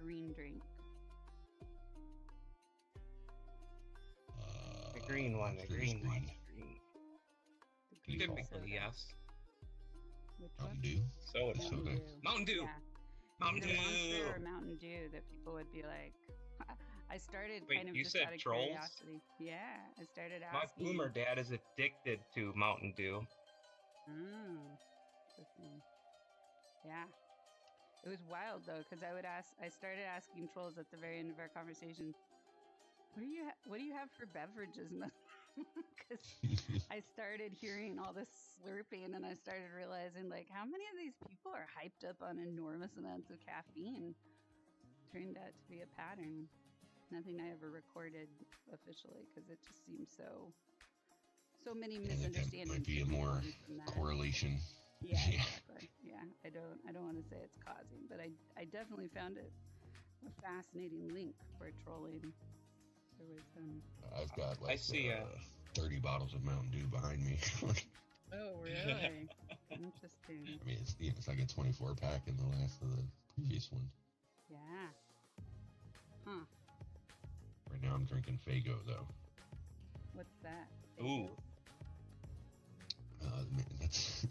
green drink? The green one. The green one. The green Typically, soda. yes. Which Mountain one? Dew. Soda. Soda. Mountain Dew. Yeah. Mountain Either Monster Dew. or Mountain Dew that people would be like. I started Wait, kind of you just said out of trolls? curiosity. Yeah, I started My asking. boomer dad is addicted to Mountain Dew. Interesting. Yeah. It was wild though, because I started asking trolls at the very end of our conversation, what do you have for beverages? Because I started hearing all this slurping and I started realizing like how many of these people are hyped up on enormous amounts of caffeine. Turned out to be a pattern. Nothing I ever recorded officially because it just seems so many misunderstandings. That might be a more correlation. Yeah, exactly. Yeah, I don't want to say it's causing, but I definitely found it a fascinating link for trolling. There was I've got like I see 30 bottles of Mountain Dew behind me. Oh, really? Interesting. I mean, it's like a 24 pack in the last of the previous one. Yeah. Huh. Right now I'm drinking Faygo though. What's that? Ooh. That's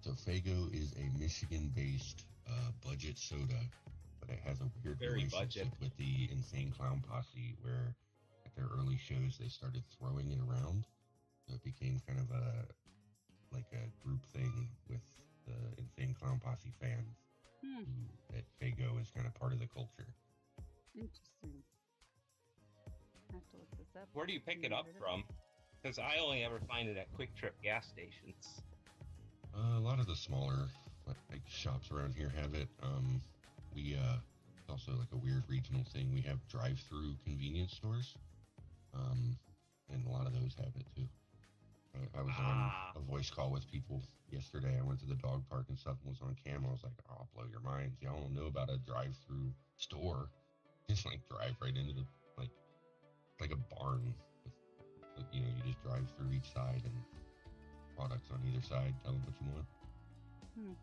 so Faygo is a Michigan-based budget soda, but it has a weird Very relationship budget. with the Insane Clown Posse, where at their early shows they started throwing it around, so it became kind of a group thing with the Insane Clown Posse fans. That Faygo is kind of part of the culture. Interesting. I have to look this up. Where do you pick it up from? Because I only ever find it at Quick Trip gas stations. A lot of the smaller like shops around here have it. We it's also like a weird regional thing. We have drive-through convenience stores, and a lot of those have it too. I was on a voice call with people yesterday. I went to the dog park and stuff and was on camera. I was like, "Oh, I'll blow your minds. Y'all don't know about a drive-through store. Just like drive right into the like a barn. You just drive through each side and products on either side. Tell them what you want." Interesting.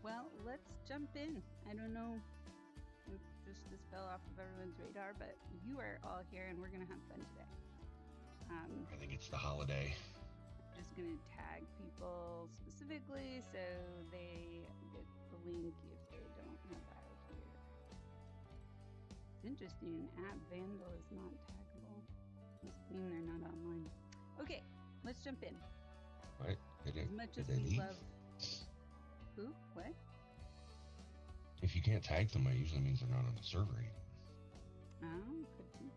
Well, let's jump in. I don't know if this fell off of everyone's radar, but you are all here and we're going to have fun today. I think it's the holiday. I'm just going to tag people specifically so they get the link if they don't have that here. It's interesting. App Vandal is not taggable. Must mean they're not online. Okay, let's jump in. Right? As much as we love... Who? What? If you can't tag them, it usually means they're not on the server anymore. Oh, could be.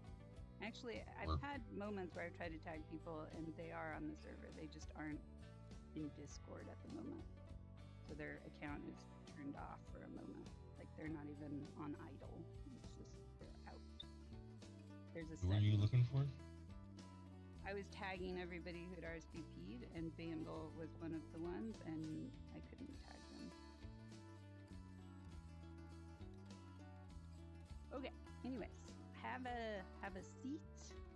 Actually, I've had moments where I've tried to tag people and they are on the server. They just aren't in Discord at the moment. So their account is turned off for a moment. Like they're not even on idle. It's just they're out. There's a Who are you looking for? I was tagging everybody who'd RSVP'd and Vandal was one of the ones and I couldn't tag them. Okay, anyways. Have a seat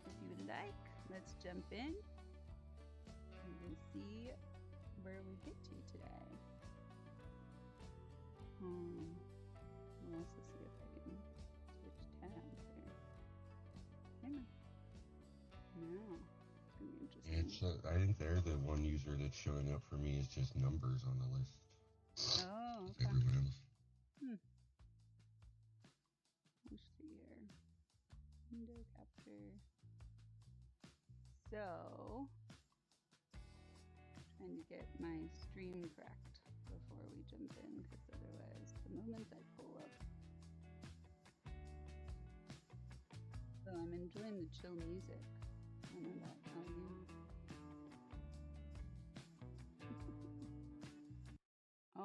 if you would like. Let's jump in and see where we get to today. We'll also see if I can switch tabs here. No, it's gonna be interesting. I think they're the one user that's showing up for me is just numbers on the list. Oh, okay. Everyone else. Let's see here. Window capture. So, trying to get my stream correct before we jump in, because otherwise, the moment I pull up. So I'm enjoying the chill music. I don't know about how you.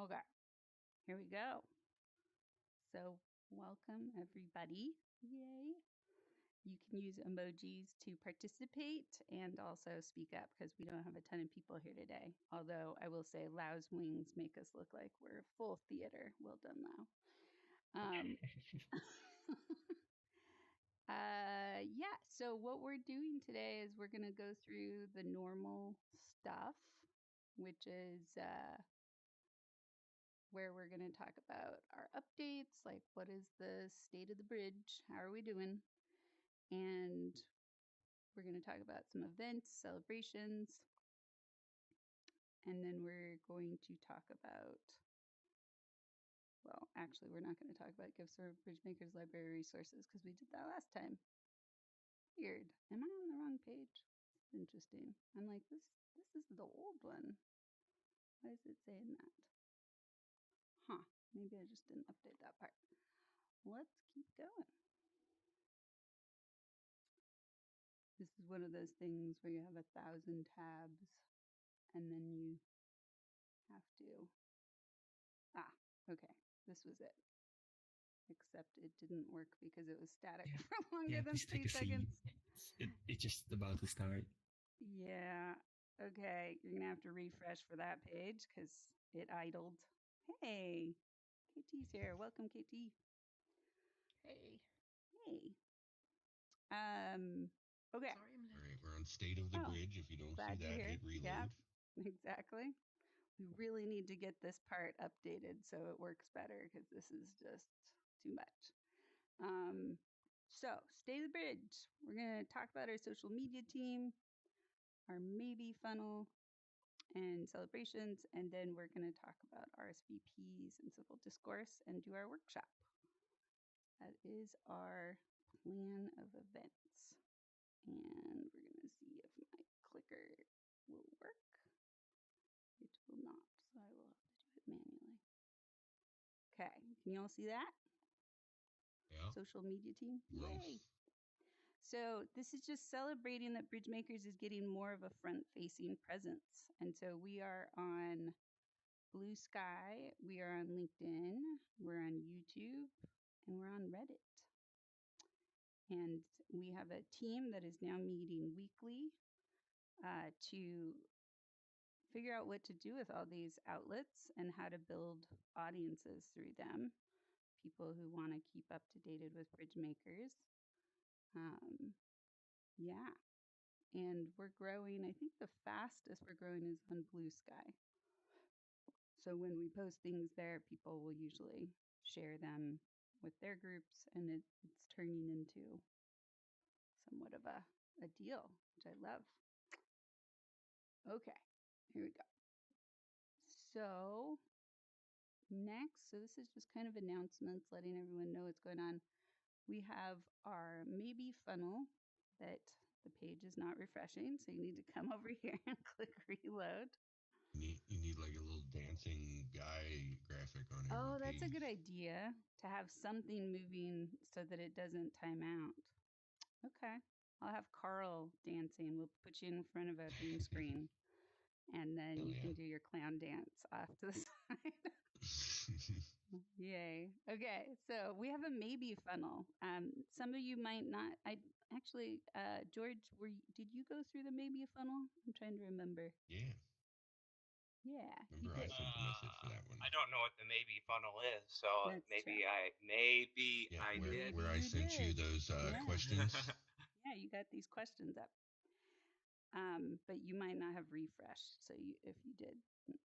Okay, here we go. So, welcome everybody. Yay. You can use emojis to participate and also speak up because we don't have a ton of people here today. Although I will say Lau's wings make us look like we're full theater. Well done, Lau. Yeah, so what we're doing today is we're going to go through the normal stuff, which is where we're going to talk about our updates, like what is the state of the bridge, how are we doing, and we're going to talk about some events, celebrations, and then we're going to talk about, well, actually, we're not going to talk about gifts or BridgeMakers library resources because we did that last time. Weird. Am I on the wrong page? Interesting. I'm like, this is the old one. Why is it saying that? Huh. Maybe I just didn't update that part. Let's keep going. This is one of those things where you have 1,000 tabs and then you have to, okay, this was it. Except it didn't work because it was static for longer than 3 seconds. It's just about to start. Yeah. Okay. You're going to have to refresh for that page because it idled. Hey, KT's here. Welcome, KT. Hey. Hey. Okay. Sorry, All I'm late. right, we're on state of the bridge. If you don't see that, hit reload. Yeah, exactly. We really need to get this part updated so it works better because this is just too much. So, state of the bridge. We're going to talk about our social media team, our maybe funnel, and celebrations, and then we're going to talk about RSVPs and civil discourse and do our workshop. That is our plan of events. And we're going to see if my clicker will work. It will not, so I will have to do it manually. Okay, can you all see that? Yeah. Social media team? Gross. Yay! So this is just celebrating that BridgeMakers is getting more of a front-facing presence. And so we are on Blue Sky, we are on LinkedIn, we're on YouTube, and we're on Reddit. And we have a team that is now meeting weekly to figure out what to do with all these outlets and how to build audiences through them. People who want to keep up to date with BridgeMakers. Yeah. And we're growing. I think the fastest we're growing is on Blue Sky. So when we post things there, people will usually share them with their groups, and it's turning into somewhat of a deal, which I love. Okay, here we go. So next, so this is just kind of announcements, letting everyone know what's going on. We have our maybe funnel that the page is not refreshing, so you need to come over here and click reload. You need like a little dancing guy graphic on every Oh, that's page. a good idea, to have something moving so that it doesn't time out. Okay. I'll have Carl dancing. We'll put you in front of a green screen, and then you can do your clown dance off to the side. Yay. Okay, so we have a maybe funnel. Some of you might not. George, did you go through the maybe funnel? I'm trying to remember. Yeah. Yeah. Remember, I sent the message for that one. I don't know what the maybe funnel is, so That's maybe true. I did. Where I sent you those questions. Yeah, you got these questions up. But you might not have refreshed. So if you did,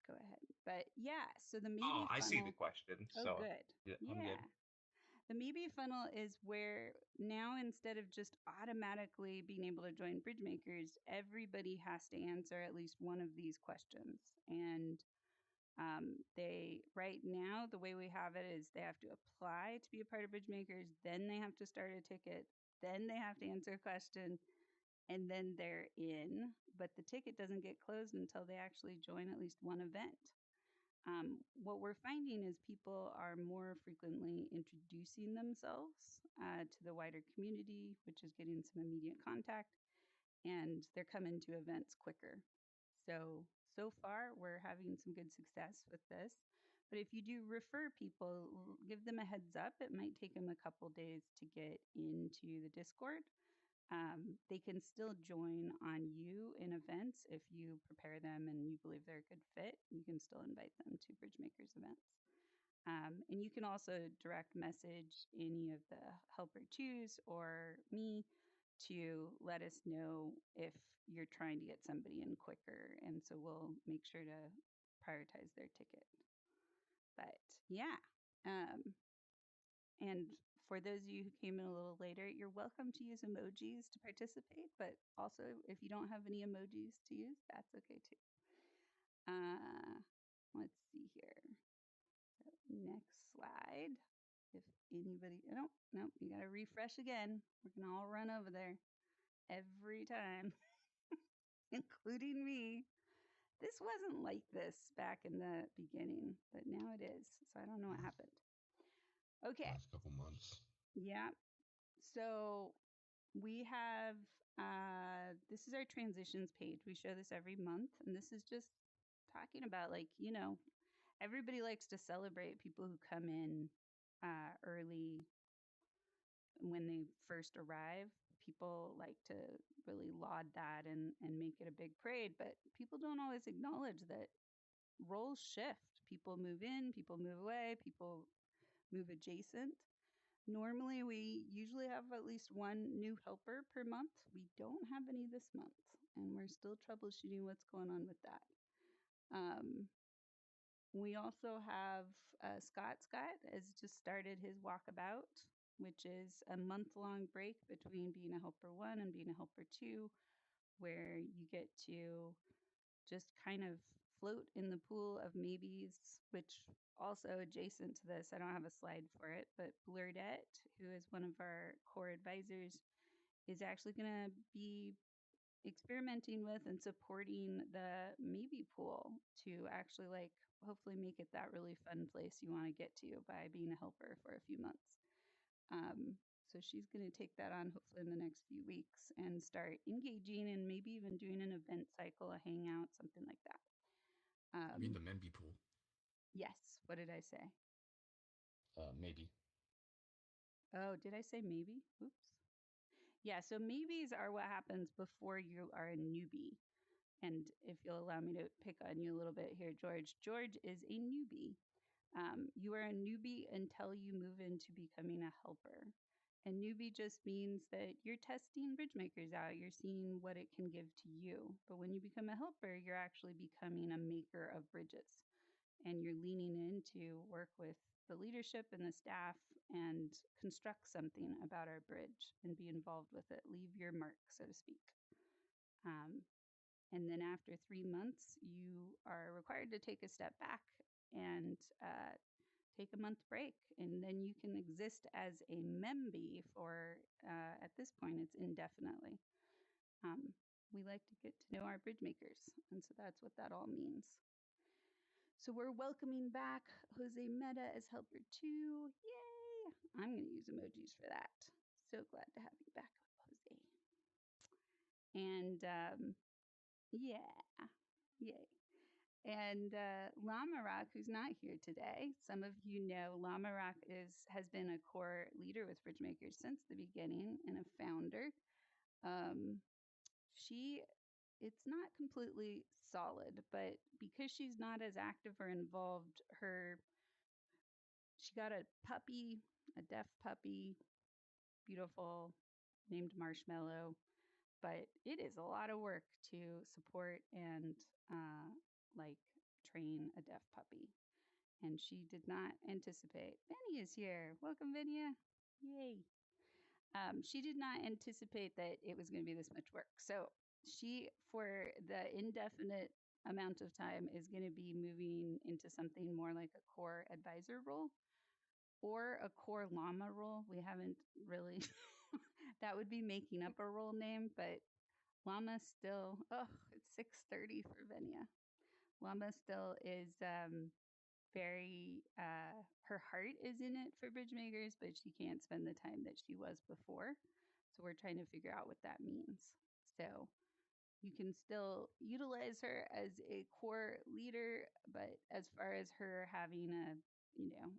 go ahead. But yeah, so the maybe funnel. I see the question. Oh, So good. I'm good. The maybe funnel is where now, instead of just automatically being able to join BridgeMakers, everybody has to answer at least one of these questions. And right now, the way we have it is they have to apply to be a part of BridgeMakers, then they have to start a ticket, then they have to answer a question, and then they're in. But the ticket doesn't get closed until they actually join at least one event. What we're finding is people are more frequently introducing themselves to the wider community, which is getting some immediate contact, and they're coming to events quicker. So far, we're having some good success with this. But if you do refer people, give them a heads up. It might take them a couple days to get into the Discord. They can still join on you in events if you prepare them and you believe they're a good fit. You can still invite them to BridgeMakers events. And you can also direct message any of the helper choose or me to let us know if you're trying to get somebody in quicker. And so we'll make sure to prioritize their ticket. But yeah. And for those of you who came in a little later, you're welcome to use emojis to participate. But also, if you don't have any emojis to use, that's okay too. Let's see here. Next slide. If anybody, oh, no, you got to refresh again. We're going to all run over there every time, including me. This wasn't like this back in the beginning, but now it is. So I don't know what happened. Okay. Last couple months. Yeah. So we have, this is our transitions page. We show this every month. And this is just talking about, like, you know, everybody likes to celebrate people who come in early when they first arrive. People like to really laud that and make it a big parade, but people don't always acknowledge that roles shift. People move in, people move away, people move adjacent. Normally, we usually have at least one new helper per month. We don't have any this month, and we're still troubleshooting what's going on with that. We also have Scott. Scott has just started his walkabout, which is a month-long break between being a helper 1 and being a helper 2, where you get to just kind of float in the pool of maybes, which also adjacent to this, I don't have a slide for it, but Blurdette, who is one of our core advisors, is actually going to be experimenting with and supporting the maybe pool to actually, like, hopefully make it that really fun place you want to get to by being a helper for a few months. So she's going to take that on hopefully in the next few weeks and start engaging and maybe even doing an event cycle, a hangout, something like that. I mean the Memby pool. Yes. What did I say? Maybe. Oh, did I say maybe? Oops. Yeah, so maybes are what happens before you are a newbie. And if you'll allow me to pick on you a little bit here, George. George is a newbie. You are a newbie until you move into becoming a helper. And newbie just means that you're testing BridgeMakers out. You're seeing what it can give to you. But when you become a helper, you're actually becoming a maker of bridges. And you're leaning in to work with the leadership and the staff and construct something about our bridge and be involved with it. Leave your mark, so to speak. And then after 3 months, you are required to take a step back and take a month break. And then you can exist as a memby for, at this point, it's indefinitely. We like to get to know our BridgeMakers. And so that's what that all means. So we're welcoming back Jose Meta as helper 2. Yay! I'm going to use emojis for that. So glad to have you back, Jose. And yeah, yay. And Lamarak, who's not here today, some of you know Lamarak has been a core leader with BridgeMakers since the beginning and a founder. It's not completely solid, but because she's not as active or involved, she got a puppy, a deaf puppy, beautiful, named Marshmallow. But it is a lot of work to support and train a deaf puppy. And she did not anticipate. Vinny is here. Welcome, Vinya. Yay. She did not anticipate that it was going to be this much work. So she, for the indefinite amount of time, is going to be moving into something more like a core advisor role or a core llama role. We haven't really, that would be making up a role name, but llama still, it's 6:30 for Venia. Llama still is very, her heart is in it for BridgeMakers, but she can't spend the time that she was before. So we're trying to figure out what that means. So you can still utilize her as a core leader, but as far as her having a,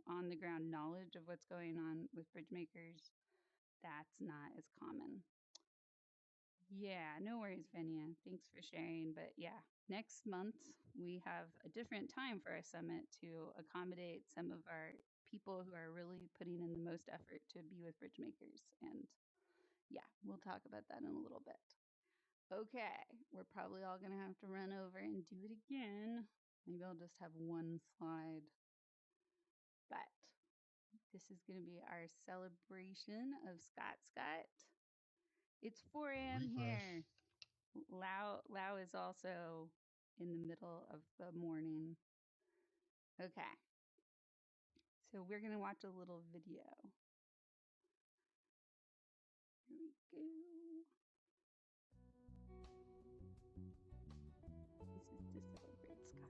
on the ground knowledge of what's going on with BridgeMakers, that's not as common. Yeah, no worries, Venia. Thanks for sharing. But yeah, next month we have a different time for our summit to accommodate some of our people who are really putting in the most effort to be with BridgeMakers. And yeah, we'll talk about that in a little bit. Okay, we're probably all going to have to run over and do it again. Maybe I'll just have one slide. This is going to be our celebration of Scott. It's 4 a.m. here. Lau is also in the middle of the morning. Okay. So we're going to watch a little video. Here we go. This is to celebrate Scott.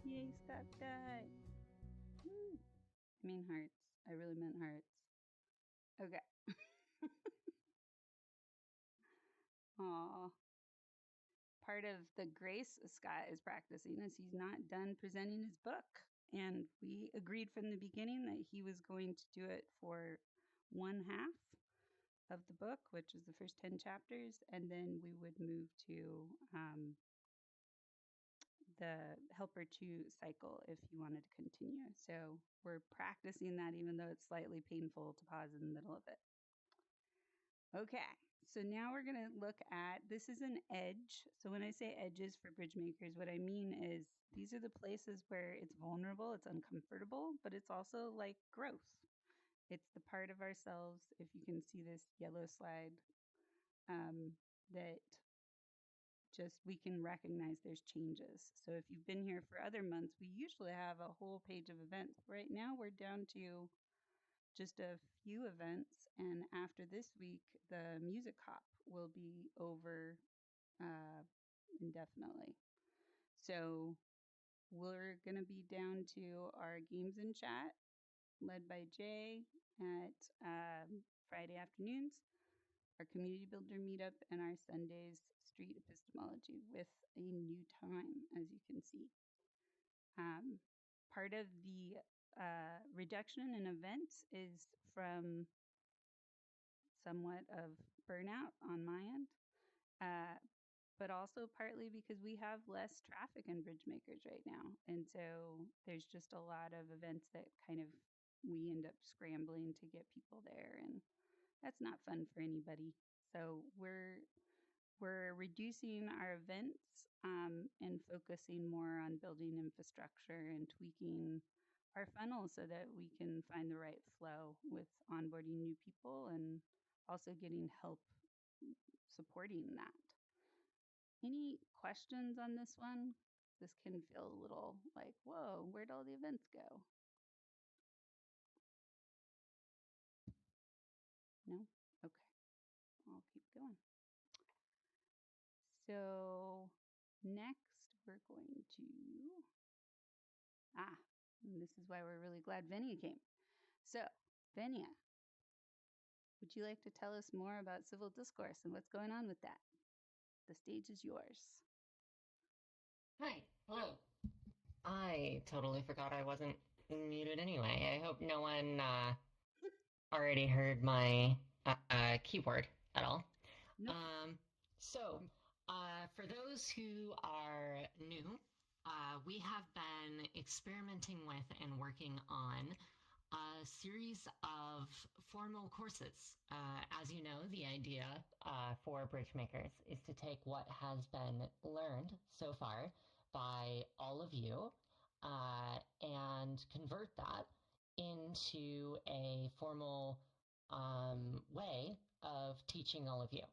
Yay, Scott died. Woo. I mean hearts. I really meant hearts. Okay. Aw. Part of the grace Scott is practicing is he's not done presenting his book. And we agreed from the beginning that he was going to do it for one half of the book, which is the first 10 chapters, and then we would move to the Helper 2 cycle if you wanted to continue. So we're practicing that even though it's slightly painful to pause in the middle of it. Okay, so now we're going to look at, this is an edge. So when I say edges for BridgeMakers, what I mean is these are the places where it's vulnerable, it's uncomfortable, but it's also like growth. It's the part of ourselves, if you can see this yellow slide, that just we can recognize there's changes. So if you've been here for other months, we usually have a whole page of events. Right now we're down to just a few events, and after this week, the music hop will be over indefinitely. So we're going to be down to our games and chat, led by Jay at Friday afternoons, our community builder meetup, and our Sundays street epistemology with a new time, as you can see. Part of the reduction in events is from somewhat of burnout on my end, but also partly because we have less traffic in BridgeMakers right now. And so there's just a lot of events that kind of we end up scrambling to get people there, and that's not fun for anybody. So we're reducing our events and focusing more on building infrastructure and tweaking our funnel so that we can find the right flow with onboarding new people and also getting help supporting that. Any questions on this one? This can feel a little like, whoa, where'd all the events go? No? Okay. I'll keep going. So next we're going to, and this is why we're really glad Venia came. So Venia, would you like to tell us more about civil discourse and what's going on with that? The stage is yours. Hi, hello. I totally forgot I wasn't muted anyway. I hope no one already heard my keyboard at all. Nope. For those who are new, we have been experimenting with and working on a series of formal courses. As you know, the idea for BridgeMakers is to take what has been learned so far by all of you and convert that into a formal way of teaching all of you.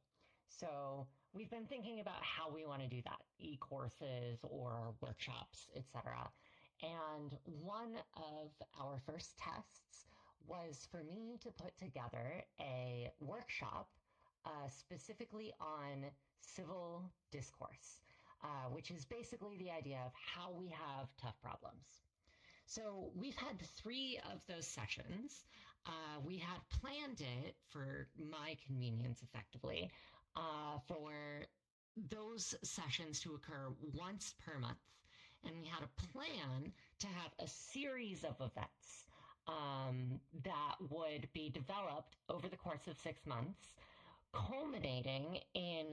So we've been thinking about how we want to do that, e-courses or workshops, etc. And one of our first tests was for me to put together a workshop specifically on civil discourse, which is basically the idea of how we have tough problems. So we've had 3 of those sessions. We had planned it for my convenience effectively for those sessions to occur once per month. And we had a plan to have a series of events that would be developed over the course of 6 months, culminating in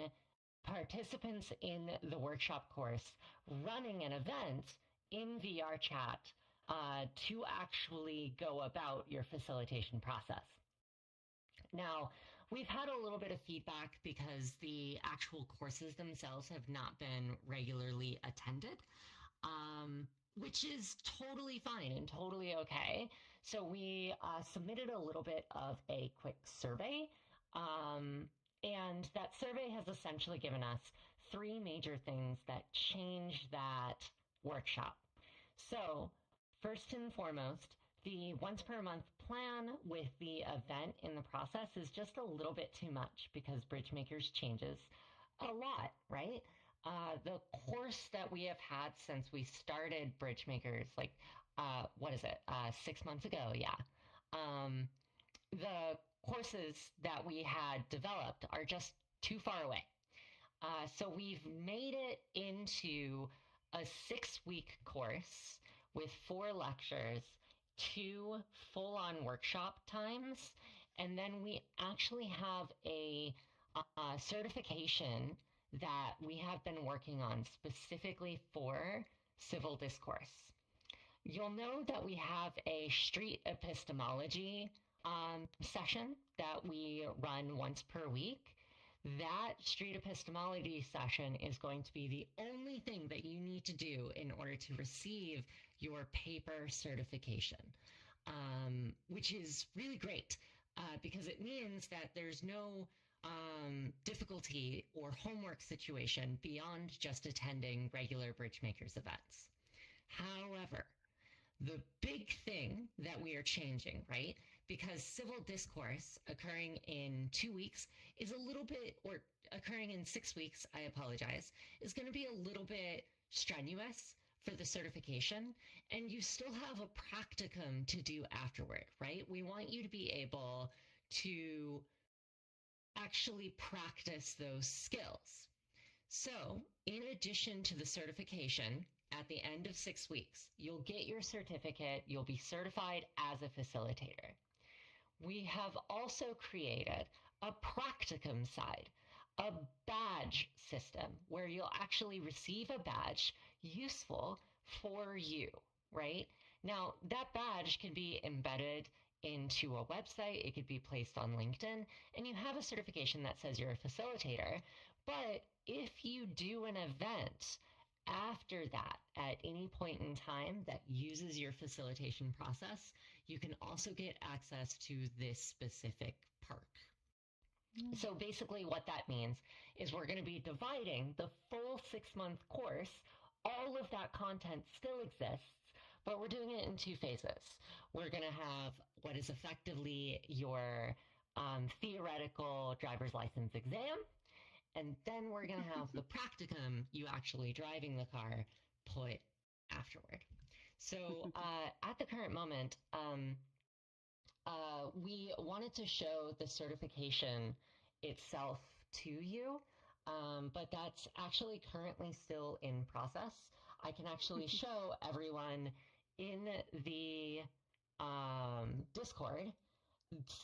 participants in the workshop course running an event in VR chat to actually go about your facilitation process. Now, we've had a little bit of feedback because the actual courses themselves have not been regularly attended, which is totally fine and totally okay. So we submitted a little bit of a quick survey, and that survey has essentially given us 3 major things that change that workshop. So first and foremost, the once per month plan with the event in the process is just a little bit too much because BridgeMakers changes a lot, right? The course that we have had since we started BridgeMakers, like, 6 months ago? Yeah. The courses that we had developed are just too far away. So we've made it into a 6-week course with 4 lectures, 2 full-on workshop times, and then we actually have a certification that we have been working on specifically for civil discourse. You'll know that we have a street epistemology session that we run once per week. That street epistemology session is going to be the only thing that you need to do in order to receive your paper certification, which is really great because it means that there's no difficulty or homework situation beyond just attending regular BridgeMakers events. However, the big thing that we are changing, right? Because civil discourse occurring in 2 weeks is a little bit, or occurring in 6 weeks, I apologize, is going to be a little bit strenuous for the certification, and you still have a practicum to do afterward, right? We want you to be able to actually practice those skills. So, in addition to the certification, at the end of 6 weeks, you'll get your certificate, you'll be certified as a facilitator. We have also created a practicum side, a badge system, where you'll actually receive a badge useful for you, right? Now, that badge can be embedded into a website, it could be placed on LinkedIn, and you have a certification that says you're a facilitator. But if you do an event after that at any point in time that uses your facilitation process, you can also get access to this specific perk. So basically what that means is we're going to be dividing the full 6-month course. All of that content still exists, but we're doing it in 2 phases. We're going to have what is effectively your theoretical driver's license exam, and then we're going to have the practicum, you actually driving the car, put afterward. So at the current moment, we wanted to show the certification itself to you, but that's actually currently still in process. I can actually show everyone in the Discord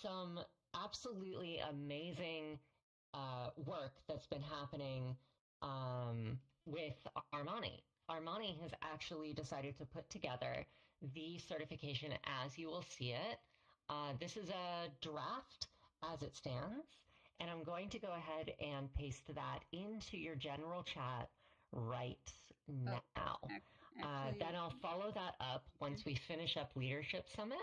some absolutely amazing work that's been happening with Armani. Armani has actually decided to put together the certification as you will see it. This is a draft as it stands, and I'm going to go ahead and paste that into your general chat right now. Then I'll follow that up once we finish up Leadership Summit.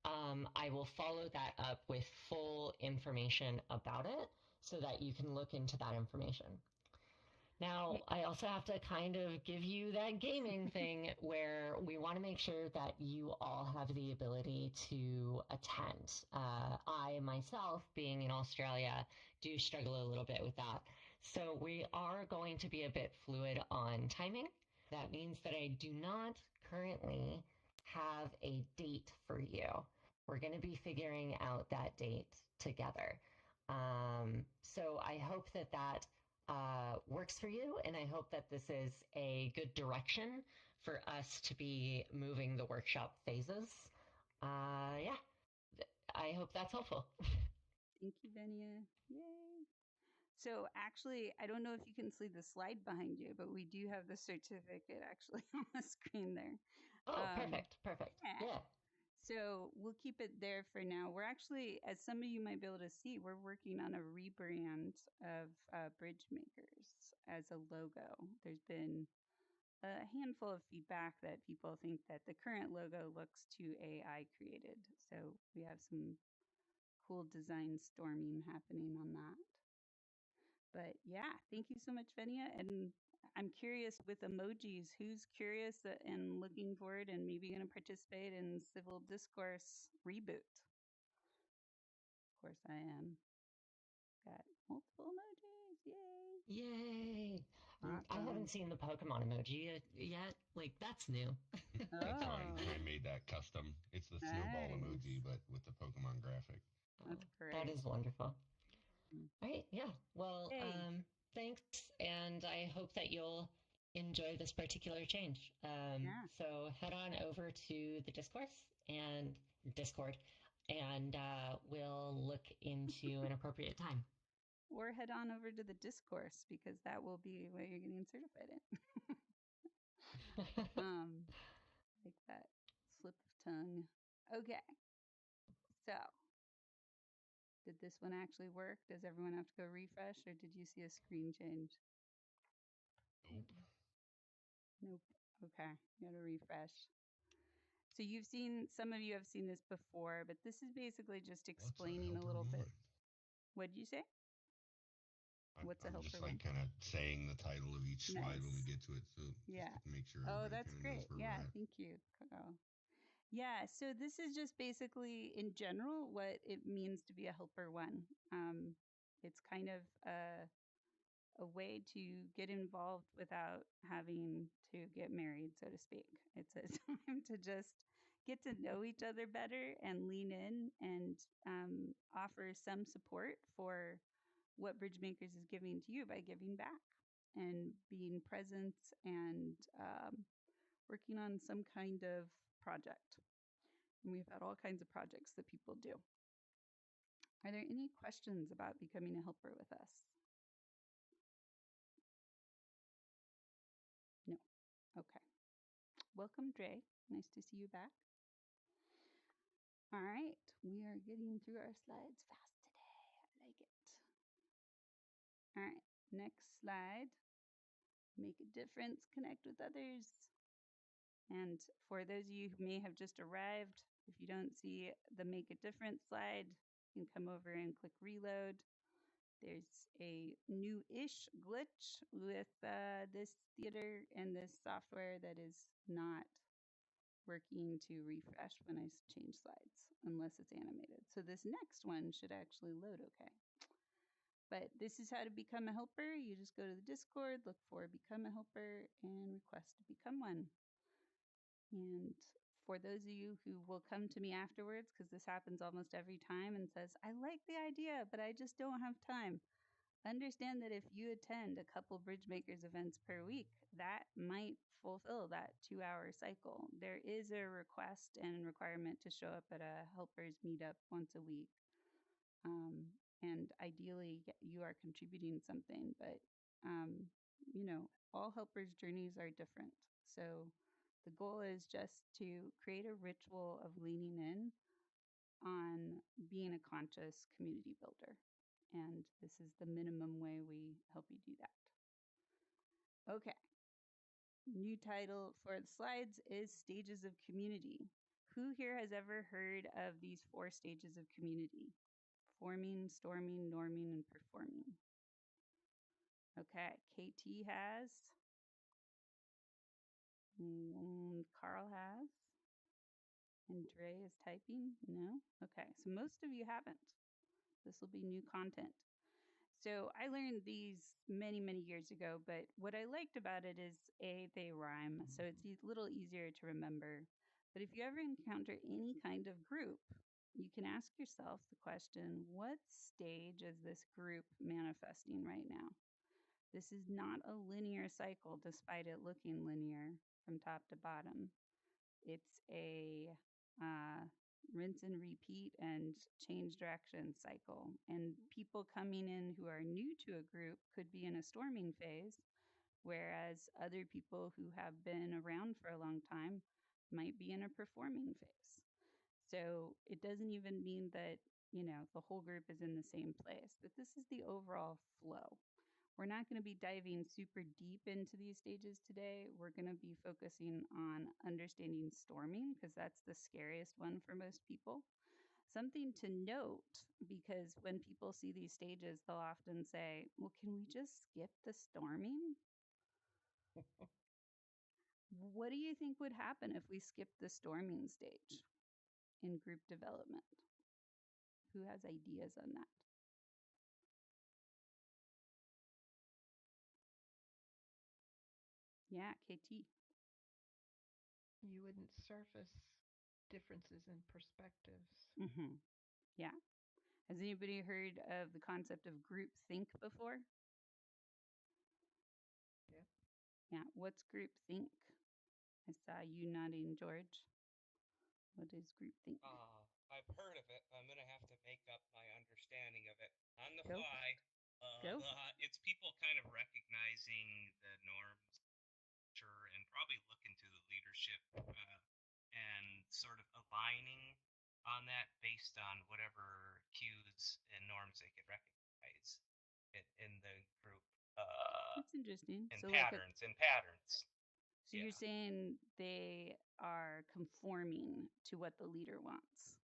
I will follow that up with full information about it so that you can look into that information. Now, I also have to kind of give you that gaming thing where we want to make sure that you all have the ability to attend. I, myself, being in Australia, do struggle a little bit with that. So we are going to be a bit fluid on timing. That means that I do not currently have a date for you. We're going to be figuring out that date together. So I hope that works for you, and I hope that this is a good direction for us to be moving the workshop phases. Yeah, I hope that's helpful. Thank you, Venia. Yay! So actually, I don't know if you can see the slide behind you, but we do have the certificate actually on the screen there. Oh, perfect. Yeah. So we'll keep it there for now. We're actually, as some of you might be able to see, we're working on a rebrand of BridgeMakers as a logo. There's been a handful of feedback that people think that the current logo looks too AI created. So we have some cool design storming happening on that. But yeah, thank you so much, Venia. And I'm curious with emojis, who's curious and looking forward and maybe going to participate in Civil Discourse Reboot? Of course I am. Got multiple emojis. Yay. Yay. I haven't seen the Pokemon emoji yet. Like, that's new. That's fine. I made that custom. It's the snowball emoji, but with the Pokemon graphic. That's great. That is wonderful. All right. Yeah. Well, thanks. And I hope that you'll enjoy this particular change. So head on over to the Discord, and we'll look into an appropriate time. Or head on over to the discourse, because that will be what you're getting certified in. Like that slip of tongue. Okay. So, did this one actually work? Does everyone have to go refresh, or did you see a screen change? Nope. Okay. You got to refresh. So some of you have seen this before, but this is basically just explaining a little bit. What did you say? What's a helper? Just like kind of saying the title of each slide when we get to it, so just to make sure. Oh, that's great. Yeah, thank you. Yeah, so this is just basically in general what it means to be a helper one. It's kind of a way to get involved without having to get married, so to speak. It's a time to just get to know each other better and lean in and offer some support for what BridgeMakers is giving to you by giving back and being present and working on some kind of project. And we've had all kinds of projects that people do. Are there any questions about becoming a helper with us? No. Okay. Welcome, Dre. Nice to see you back. All right. We are getting through our slides fast today. I like it. All right. Next slide. Make a difference, connect with others. And for those of you who may have just arrived, if you don't see the make a difference slide, you can come over and click reload. There's a new-ish glitch with this theater and this software that is not working to refresh when I change slides, unless it's animated. So this next one should actually load okay. But this is how to become a helper. You just go to the Discord, look for Become a Helper, and request to become one. And for those of you who will come to me afterwards, because this happens almost every time, and says, I like the idea, but I just don't have time. Understand that if you attend a couple BridgeMakers events per week, that might fulfill that 2-hour cycle. There is a request and requirement to show up at a helpers meetup once a week. And ideally, you are contributing something, but, all helpers' journeys are different. So the goal is just to create a ritual of leaning in on being a conscious community builder. And this is the minimum way we help you do that. Okay. New title for the slides is Stages of Community. Who here has ever heard of these 4 stages of community? forming, storming, norming, and performing. Okay, KT has. Carl has. And Dre is typing? No? Okay, so most of you haven't. This will be new content. So I learned these many, many years ago, but what I liked about it is they rhyme, so it's a little easier to remember. But if you ever encounter any kind of group, you can ask yourself the question, what stage is this group manifesting right now? This is not a linear cycle, despite it looking linear from top to bottom. It's a rinse and repeat and change direction cycle. And people coming in who are new to a group could be in a storming phase, whereas other people who have been around for a long time might be in a performing phase. So it doesn't even mean that, the whole group is in the same place, but this is the overall flow. We're not going to be diving super deep into these stages today. We're going to be focusing on understanding storming because that's the scariest one for most people. Something to note, because when people see these stages, they'll often say, well, can we just skip the storming? What do you think would happen if we skipped the storming stage in group development? Who has ideas on that? Yeah, KT. You wouldn't surface differences in perspectives. Mm-hmm. Yeah. Has anybody heard of the concept of group think before? Yep. Yeah. What's group think? I saw you nodding, George. What is group think? I've heard of it. I'm going to have to make up my understanding of it on the Go. fly. Go. It's people kind of recognizing the norms, and probably looking to the leadership and sort of aligning on that based on whatever cues and norms they could recognize in the group. That's interesting. And So patterns. So you're saying they are conforming to what the leader wants.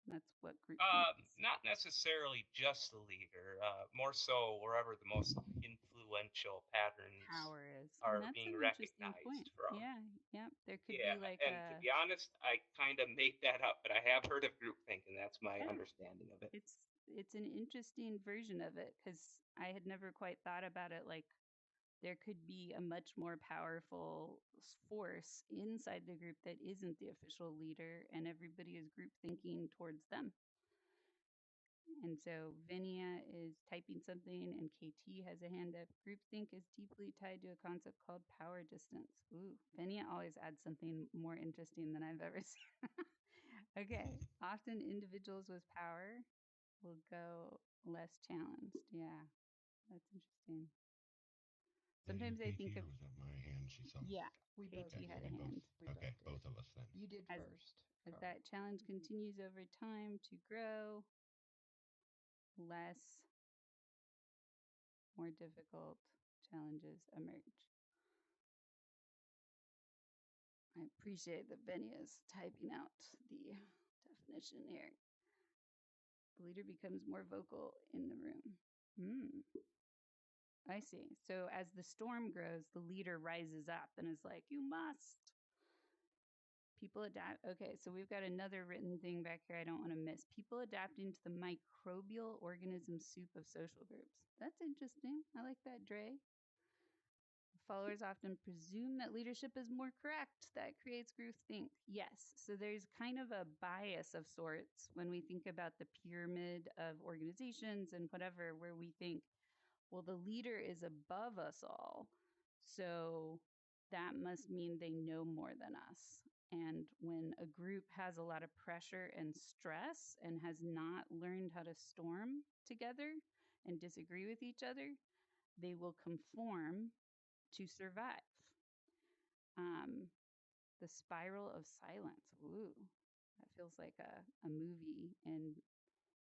That's what group means. Not necessarily just the leader, more so wherever the most influential patterns Power is. are That's being an interesting point. recognized from. Yeah. There could Yeah, be like and to be honest, I kind of made that up, but I have heard of groupthink, and that's my understanding of it. It's an interesting version of it because I had never quite thought about it like there could be a much more powerful force inside the group that isn't the official leader, and everybody is group thinking towards them. And so Vinia is typing something, and KT has a hand up. Groupthink is deeply tied to a concept called power distance. Ooh, Vinia always adds something more interesting than I've ever seen. Okay, often individuals with power will go less challenged. Yeah, that's interesting. Sometimes I think of. Was that my hand she saw? Yeah, We KT both had a hand. Okay, both of us then. You did first. As that challenge continues over time to grow, more difficult challenges emerge. I appreciate that Benny is typing out the definition here. The leader becomes more vocal in the room. I see. So as the storm grows, the leader rises up and is like, you must. People adapt. Okay, so we've got another written thing back here I don't want to miss. People adapting to the microbial organism soup of social groups. That's interesting. I like that, Dre. Followers often presume that leadership is more correct. That creates groupthink. Yes. So there's kind of a bias of sorts when we think about the pyramid of organizations and whatever, where we think, well, the leader is above us all. So that must mean they know more than us. And when a group has a lot of pressure and stress and has not learned how to storm together and disagree with each other, they will conform to survive. The spiral of silence. Ooh, that feels like a movie in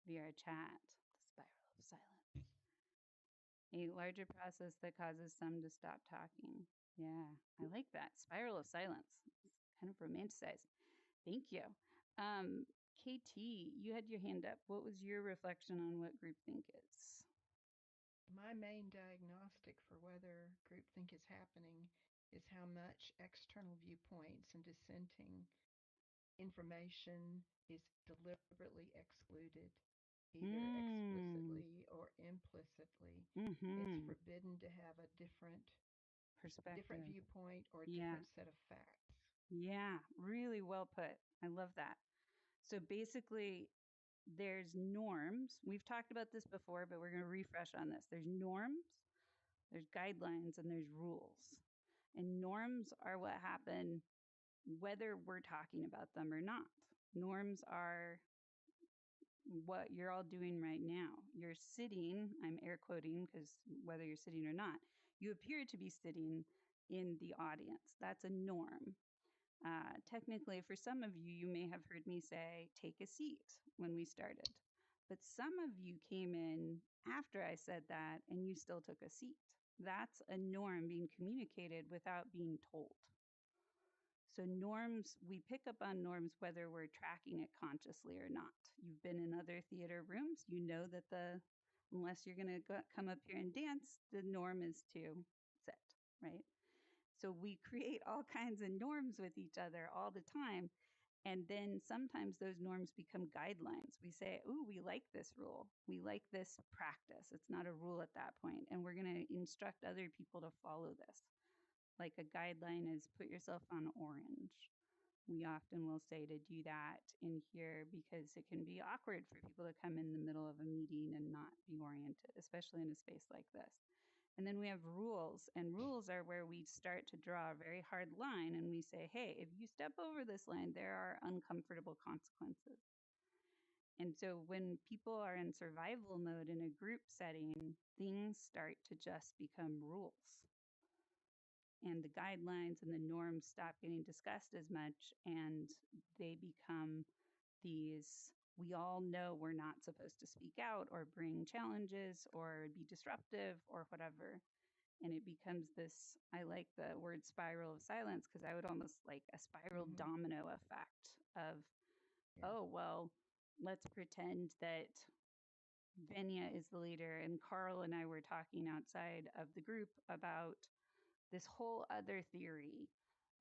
VR chat. The spiral of silence. A larger process that causes some to stop talking. Yeah, I like that. Spiral of silence. It's kind of romanticized. Thank you. KT, you had your hand up. What was your reflection on what groupthink is? My main diagnostic for whether groupthink is happening is how much external viewpoints and dissenting information is deliberately excluded, either explicitly or implicitly. It's forbidden to have a different viewpoint or a different set of facts. Yeah, really well put. I love that. So basically, there's norms. We've talked about this before, but we're going to refresh on this. There's norms, there's guidelines, and there's rules. And norms are what happen whether we're talking about them or not. Norms are what you're all doing right now. You're sitting, I'm air quoting because whether you're sitting or not, you appear to be sitting in the audience. That's a norm. Technically, for some of you, you may have heard me say, take a seat when we started. But some of you came in after I said that and you still took a seat. That's a norm being communicated without being told. So norms, we pick up on norms whether we're tracking it consciously or not. You've been in other theater rooms, you know that unless you're going to come up here and dance, the norm is to sit, right? So we create all kinds of norms with each other all the time. And then sometimes those norms become guidelines. We say, ooh, we like this rule. We like this practice. It's not a rule at that point. And we're going to instruct other people to follow this. Like a guideline is put yourself on orange. We often will say to do that in here because it can be awkward for people to come in the middle of a meeting and not be oriented, especially in a space like this. And then we have rules, and rules are where we start to draw a very hard line and we say, hey, if you step over this line, there are uncomfortable consequences. And so when people are in survival mode in a group setting, things start to just become rules. And the guidelines and the norms stop getting discussed as much, and they become these, we all know we're not supposed to speak out or bring challenges or be disruptive or whatever. And it becomes this, I like the word spiral of silence because I would almost like a spiral domino effect of, oh, well, let's pretend that Venya is the leader. And Carl and I were talking outside of the group about this whole other theory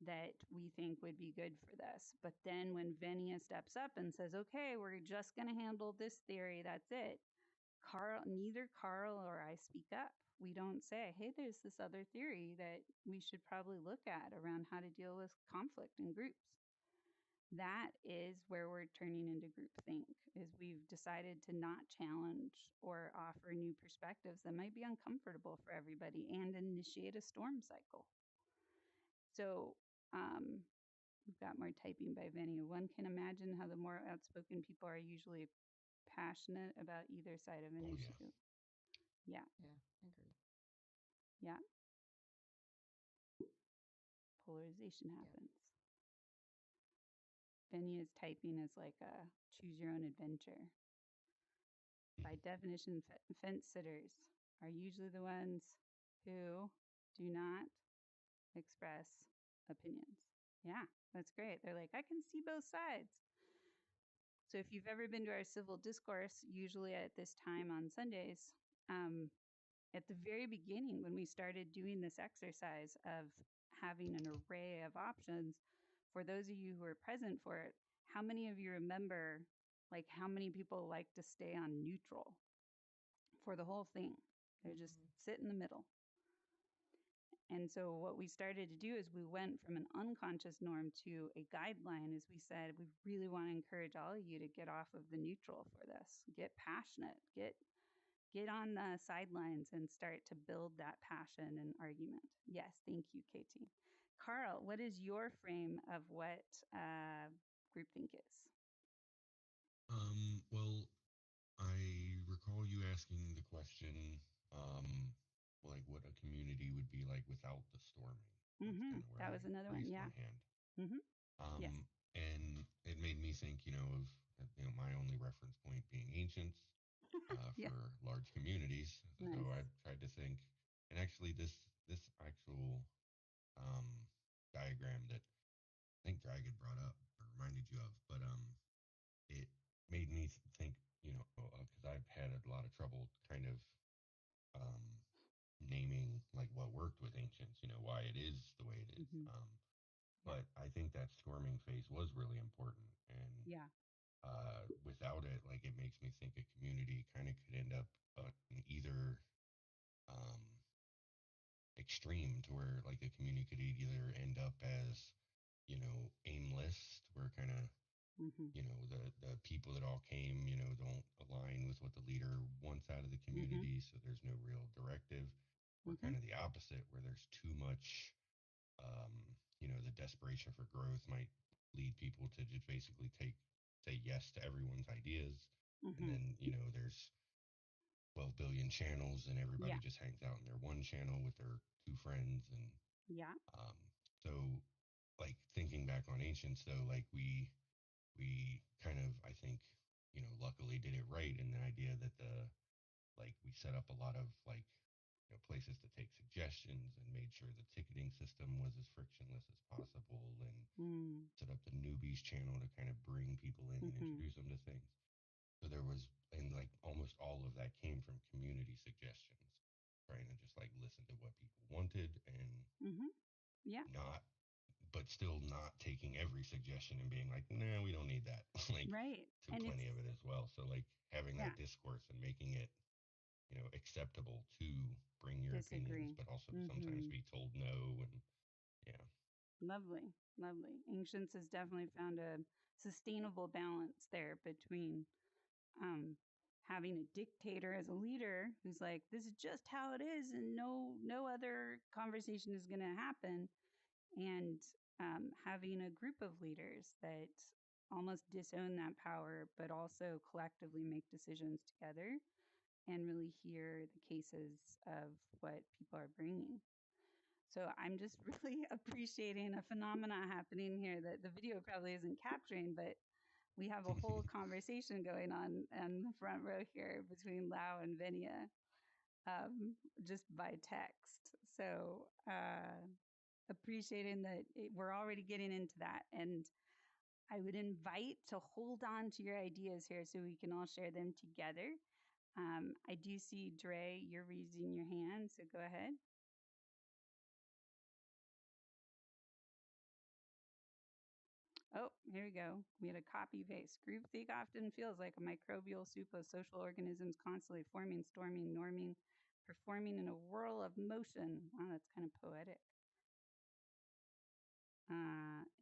that we think would be good for this. But then when Venya steps up and says, okay, we're just going to handle this theory, that's it. Neither Carl or I speak up. We don't say, hey, there's this other theory that we should probably look at around how to deal with conflict in groups. That is where we're turning into groupthink, is we've decided to not challenge or offer new perspectives that might be uncomfortable for everybody and initiate a storm cycle. So we've got more typing by Vinny. One can imagine how the more outspoken people are usually passionate about either side of an issue. Yeah. Yeah, agreed. Yeah. Polarization happens. Vinny's typing is like a choose your own adventure. By definition, fence sitters are usually the ones who do not express opinions. Yeah, that's great. They're like, I can see both sides. So if you've ever been to our civil discourse, usually at this time on Sundays, at the very beginning when we started doing this exercise of having an array of options, for those of you who are present for it, how many of you remember like how many people like to stay on neutral for the whole thing? They just sit in the middle. And so what we started to do is we went from an unconscious norm to a guideline. As we said, we really want to encourage all of you to get off of the neutral for this. Get passionate, get on the sidelines and start to build that passion and argument. Yes, thank you, Katie. Carl, what is your frame of what groupthink is? Well, I recall you asking the question, like what a community would be like without the storming. That was another one, yeah. Yes. And it made me think, of my only reference point being ancients for large communities. Nice. So I tried to think, and actually this actual diagram that I think Drag had brought up or reminded you of, but it made me think, because I've had a lot of trouble kind of um, naming like what worked with ancients, why it is the way it is. But I think that storming phase was really important, and Yeah. without it, like it makes me think a community kind of could end up in either um, extreme, to where like a community could either end up as aimless, where kind of the people that all came don't align with what the leader wants out of the community, so there's no real directive, or kind of the opposite, where there's too much um, the desperation for growth might lead people to just basically say yes to everyone's ideas, and then there's 12 billion channels, and everybody just hangs out in their one channel with their two friends, and um, so like thinking back on ancients, though, like we kind of, I think, luckily did it right in the idea that we set up a lot of places to take suggestions, and made sure the ticketing system was as frictionless as possible, and set up the newbies channel to kind of bring people in and introduce them to things. So there was, and like almost all of that came from community suggestions, trying to just like listen to what people wanted, and not, but still not taking every suggestion and being like, nah, we don't need that. Like, right. to And plenty of it as well. So like having that discourse and making it, acceptable to bring your opinions, disagree. but also to sometimes be told no. And yeah. Lovely. Ancients has definitely found a sustainable balance there between having a dictator as a leader who's like, this is just how it is, and no other conversation is going to happen, and having a group of leaders that almost disown that power, but also collectively make decisions together and really hear the cases of what people are bringing. So I'm just really appreciating a phenomena happening here that the video probably isn't capturing, but we have a whole conversation going on the front row here between Lau and Venia, just by text. So appreciating that we're already getting into that. And I would invite to hold on to your ideas here so we can all share them together. I do see, Dre, you're raising your hand, so go ahead. Oh, here we go. We had a copy paste. Groupthink often feels like a microbial soup of social organisms constantly forming, storming, norming, performing in a whirl of motion. Wow, that's kind of poetic.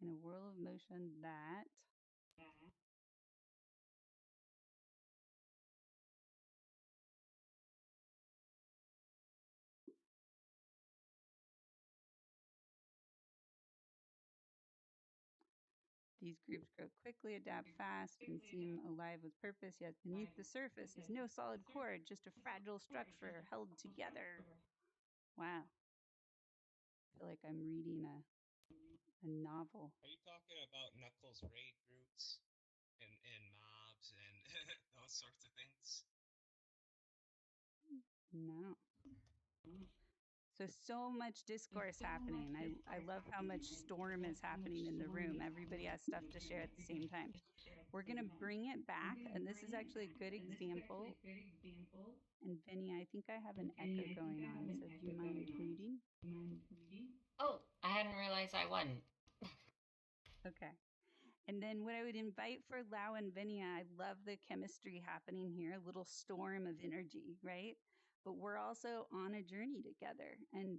In a whirl of motion that these groups grow quickly, adapt fast, and seem alive with purpose, yet beneath the surface is no solid core, just a fragile structure held together. Wow. I feel like I'm reading a novel. Are you talking about Knuckles raid groups and mobs and those sorts of things? No. So much discourse happening. I love how much storm is happening in the room. Everybody has stuff to share at the same time. We're going to bring it back, and this is actually a good example. And Vinny, I think I have an echo going on, so do you mind muting? Oh, I hadn't realized I wasn't. Okay. And then what I would invite for Lau and Vinia, I love the chemistry happening here, a little storm of energy, right? But we're also on a journey together, and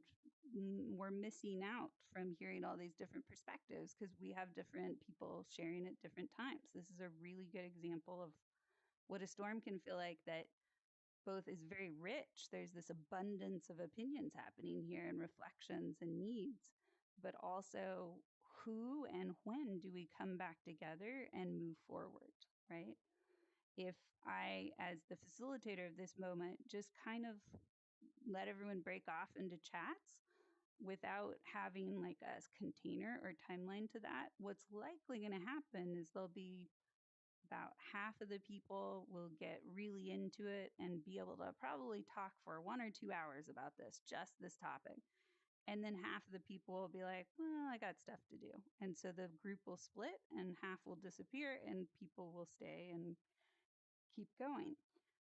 we're missing out from hearing all these different perspectives because we have different people sharing at different times. This is a really good example of what a storm can feel like, that both is very rich. There's this abundance of opinions happening here and reflections and needs, but also who and when do we come back together and move forward, right? If I, as the facilitator of this moment, just kind of let everyone break off into chats without having like a container or timeline to that, what's likely going to happen is there'll be about half of the people will get really into it and be able to probably talk for 1 or 2 hours about this, just this topic. And then half of the people will be like, well, I got stuff to do. And so the group will split and half will disappear and people will stay and keep going.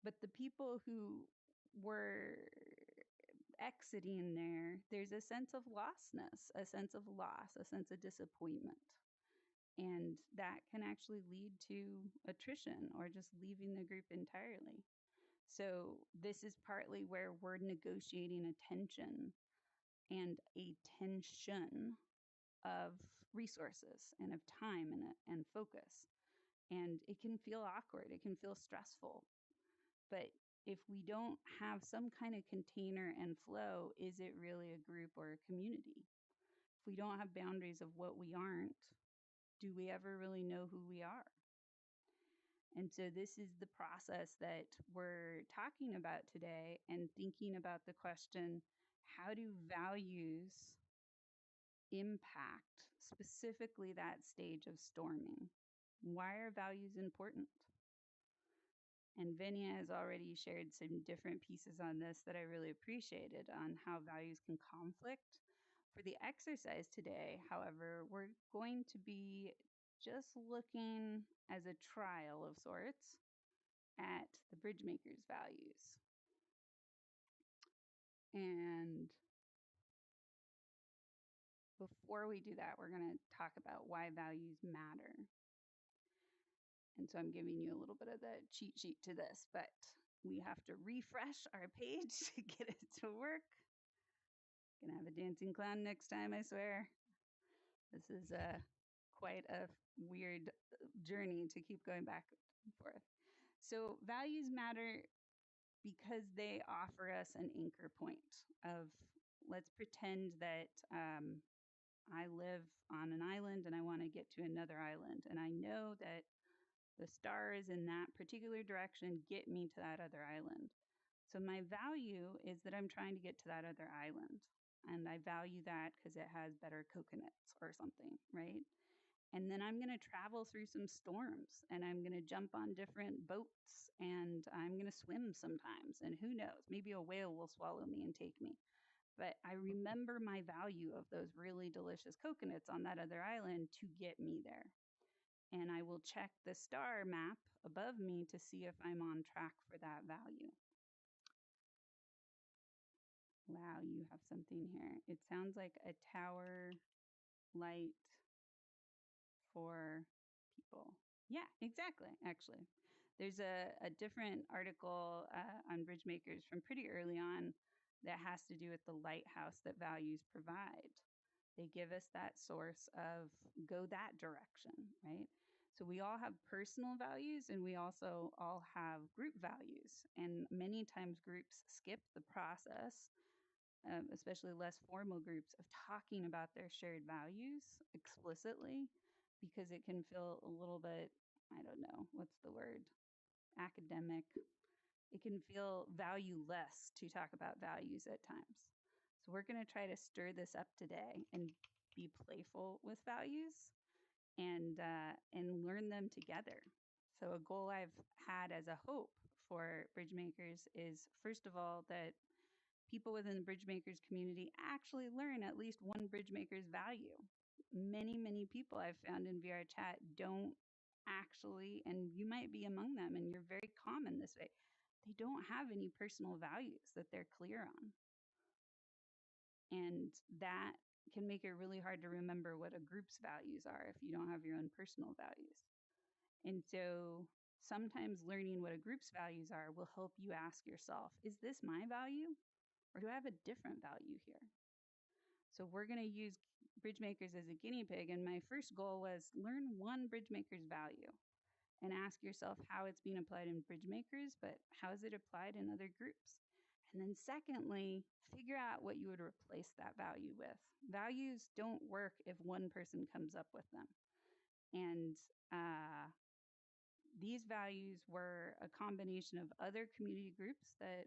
But the people who were exiting there's a sense of lostness, a sense of loss, a sense of disappointment. And that can actually lead to attrition or just leaving the group entirely. So this is partly where we're negotiating attention and a tension of resources and of time and focus. And it can feel awkward. It can feel stressful. But if we don't have some kind of container and flow, is it really a group or a community? If we don't have boundaries of what we aren't, do we ever really know who we are? And so this is the process that we're talking about today and thinking about the question, how do values impact specifically that stage of storming? Why are values important? And Vinya has already shared some different pieces on this that I really appreciated on how values can conflict. For the exercise today, however, we're going to be just looking as a trial of sorts at the BridgeMakers values. And before we do that, we're going to talk about why values matter. And so I'm giving you a little bit of the cheat sheet to this, but we have to refresh our page to get it to work. Gonna have a dancing clown next time, I swear. This is quite a weird journey to keep going back and forth. So values matter because they offer us an anchor point of, let's pretend that I live on an island and I want to get to another island. And I know that the stars in that particular direction get me to that other island. So my value is that I'm trying to get to that other island. And I value that because it has better coconuts or something, right? And then I'm going to travel through some storms and I'm going to jump on different boats and I'm going to swim sometimes. And who knows, maybe a whale will swallow me and take me. But I remember my value of those really delicious coconuts on that other island to get me there. And I will check the star map above me to see if I'm on track for that value. Wow, you have something here. It sounds like a tower light for people. Yeah, exactly, actually. There's a different article on BridgeMakers from pretty early on that has to do with the lighthouse that values provide. They give us that source of go that direction, right? So we all have personal values and we also all have group values. And many times groups skip the process, especially less formal groups, of talking about their shared values explicitly because it can feel a little bit, I don't know, what's the word? Academic. It can feel valueless to talk about values at times. So we're going to try to stir this up today and be playful with values and learn them together. So a goal I've had as a hope for BridgeMakers is, first of all, that people within the BridgeMakers community actually learn at least one BridgeMakers value. Many people I've found in VR chat don't actually, and you might be among them and you're very common this way, they don't have any personal values that they're clear on. And that can make it really hard to remember what a group's values are if you don't have your own personal values. And so sometimes learning what a group's values are will help you ask yourself, is this my value? Or do I have a different value here? So we're going to use BridgeMakers as a guinea pig. And my first goal was learn one BridgeMakers value and ask yourself how it's being applied in BridgeMakers, but how is it applied in other groups? And then secondly, figure out what you would replace that value with. Values don't work if one person comes up with them. And these values were a combination of other community groups that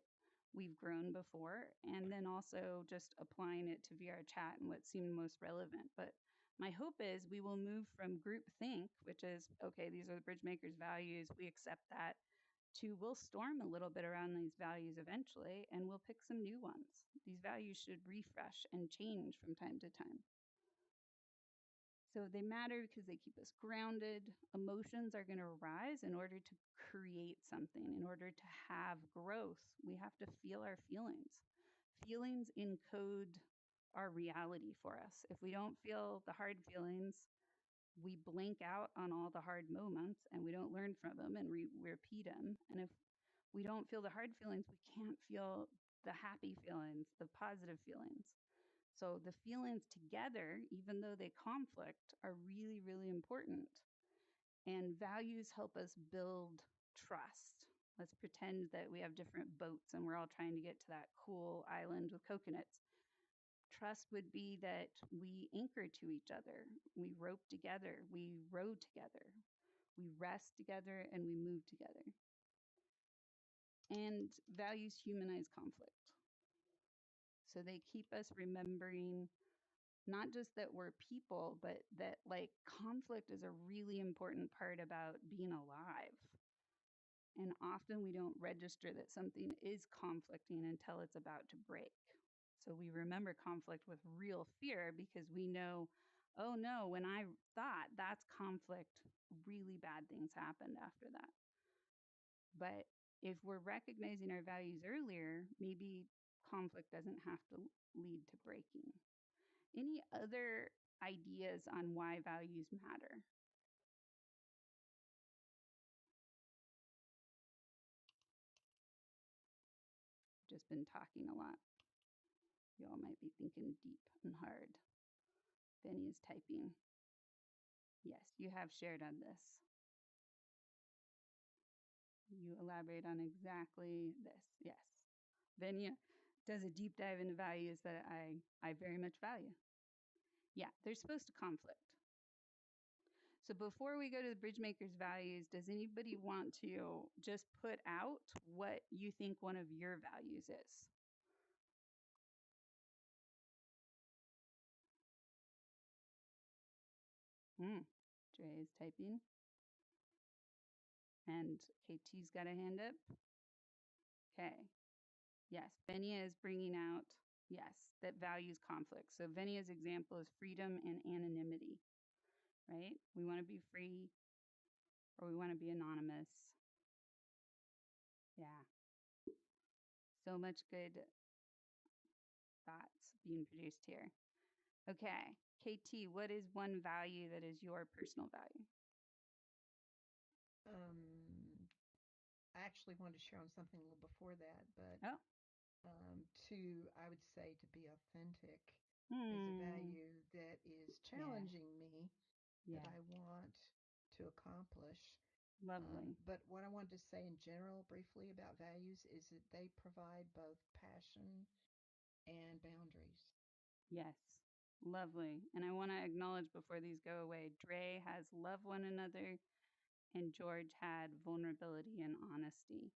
we've grown before, and then also just applying it to VR chat and what seemed most relevant. But my hope is we will move from groupthink, which is, okay, these are the BridgeMakers values, we accept that, we'll storm a little bit around these values eventually, and we'll pick some new ones. These values should refresh and change from time to time. So they matter because they keep us grounded. Emotions are going to arise in order to create something, in order to have growth. We have to feel our feelings. Feelings encode our reality for us. If we don't feel the hard feelings, we blank out on all the hard moments and we don't learn from them and we repeat them. And if we don't feel the hard feelings, we can't feel the happy feelings, the positive feelings. So the feelings together, even though they conflict, are really, really important. And values help us build trust. Let's pretend that we have different boats and we're all trying to get to that cool island with coconuts. Trust would be that we anchor to each other, we rope together, we row together, we rest together, and we move together. And values humanize conflict. So they keep us remembering not just that we're people, but that like conflict is a really important part about being alive. And often we don't register that something is conflicting until it's about to break. So we remember conflict with real fear because we know, oh no, when I thought that's conflict, really bad things happened after that. But if we're recognizing our values earlier, maybe conflict doesn't have to lead to breaking. Any other ideas on why values matter? Just been talking a lot. You all might be thinking deep and hard. Benny is typing. Yes, you have shared on this. You elaborate on exactly this. Yes. Venya does a deep dive into values that I very much value. Yeah, they're supposed to conflict. So before we go to the BridgeMakers values, does anybody want to just put out what you think one of your values is? Dre is typing. And KT's got a hand up. Okay. Yes, Venya is bringing out, yes, that values conflict. So Venya's example is freedom and anonymity, right? We want to be free or we want to be anonymous. Yeah. So much good thoughts being produced here. Okay. KT, what is one value that is your personal value? I actually wanted to share on something a little before that, but I would say to be authentic is a value that is challenging me, that I want to accomplish. Lovely. But what I wanted to say in general briefly about values is that they provide both passion and boundaries. Yes. Lovely. And I want to acknowledge before these go away, Dre has love one another and George had vulnerability and honesty.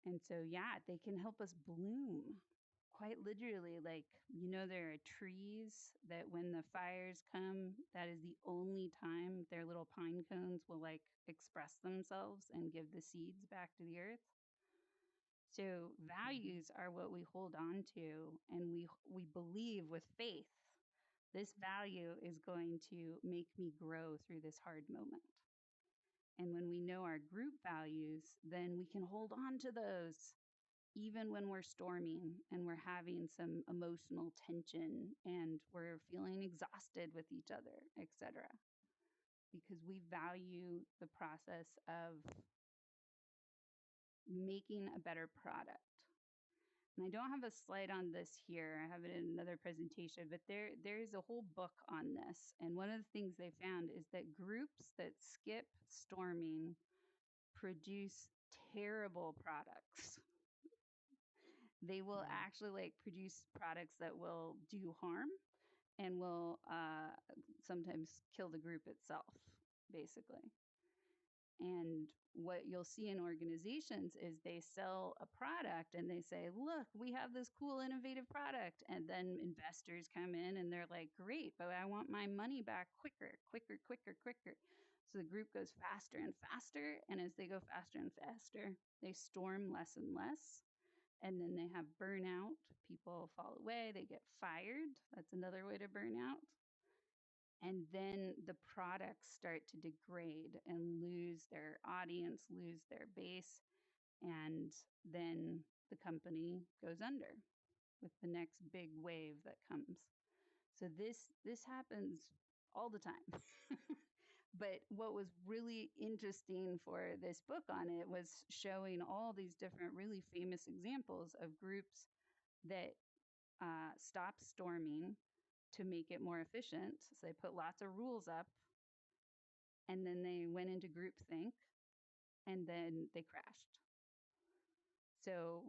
And so, yeah, they can help us bloom quite literally. Like, there are trees that when the fires come, that is the only time their little pine cones will like express themselves and give the seeds back to the earth. So values are what we hold on to, and we believe with faith, this value is going to make me grow through this hard moment. And when we know our group values, then we can hold on to those even when we're storming and we're having some emotional tension and we're feeling exhausted with each other, etc. Because we value the process of making a better product. And I don't have a slide on this here. I have it in another presentation, but there's a whole book on this. And one of the things they found is that groups that skip storming produce terrible products. They will actually like produce products that will do harm and will sometimes kill the group itself, basically. And what you'll see in organizations is they sell a product and they say, look, we have this cool, innovative product. And then investors come in and they're like, great, but I want my money back quicker. So the group goes faster and faster. And as they go faster and faster, they storm less and less. And then they have burnout. People fall away, they get fired. That's another way to burn out. And then the products start to degrade and lose their audience, lose their base. And then the company goes under with the next big wave that comes. So this happens all the time. But what was really interesting for this book on it was showing all these different really famous examples of groups that stopped storming to make it more efficient. So they put lots of rules up, and then they went into groupthink, and then they crashed. So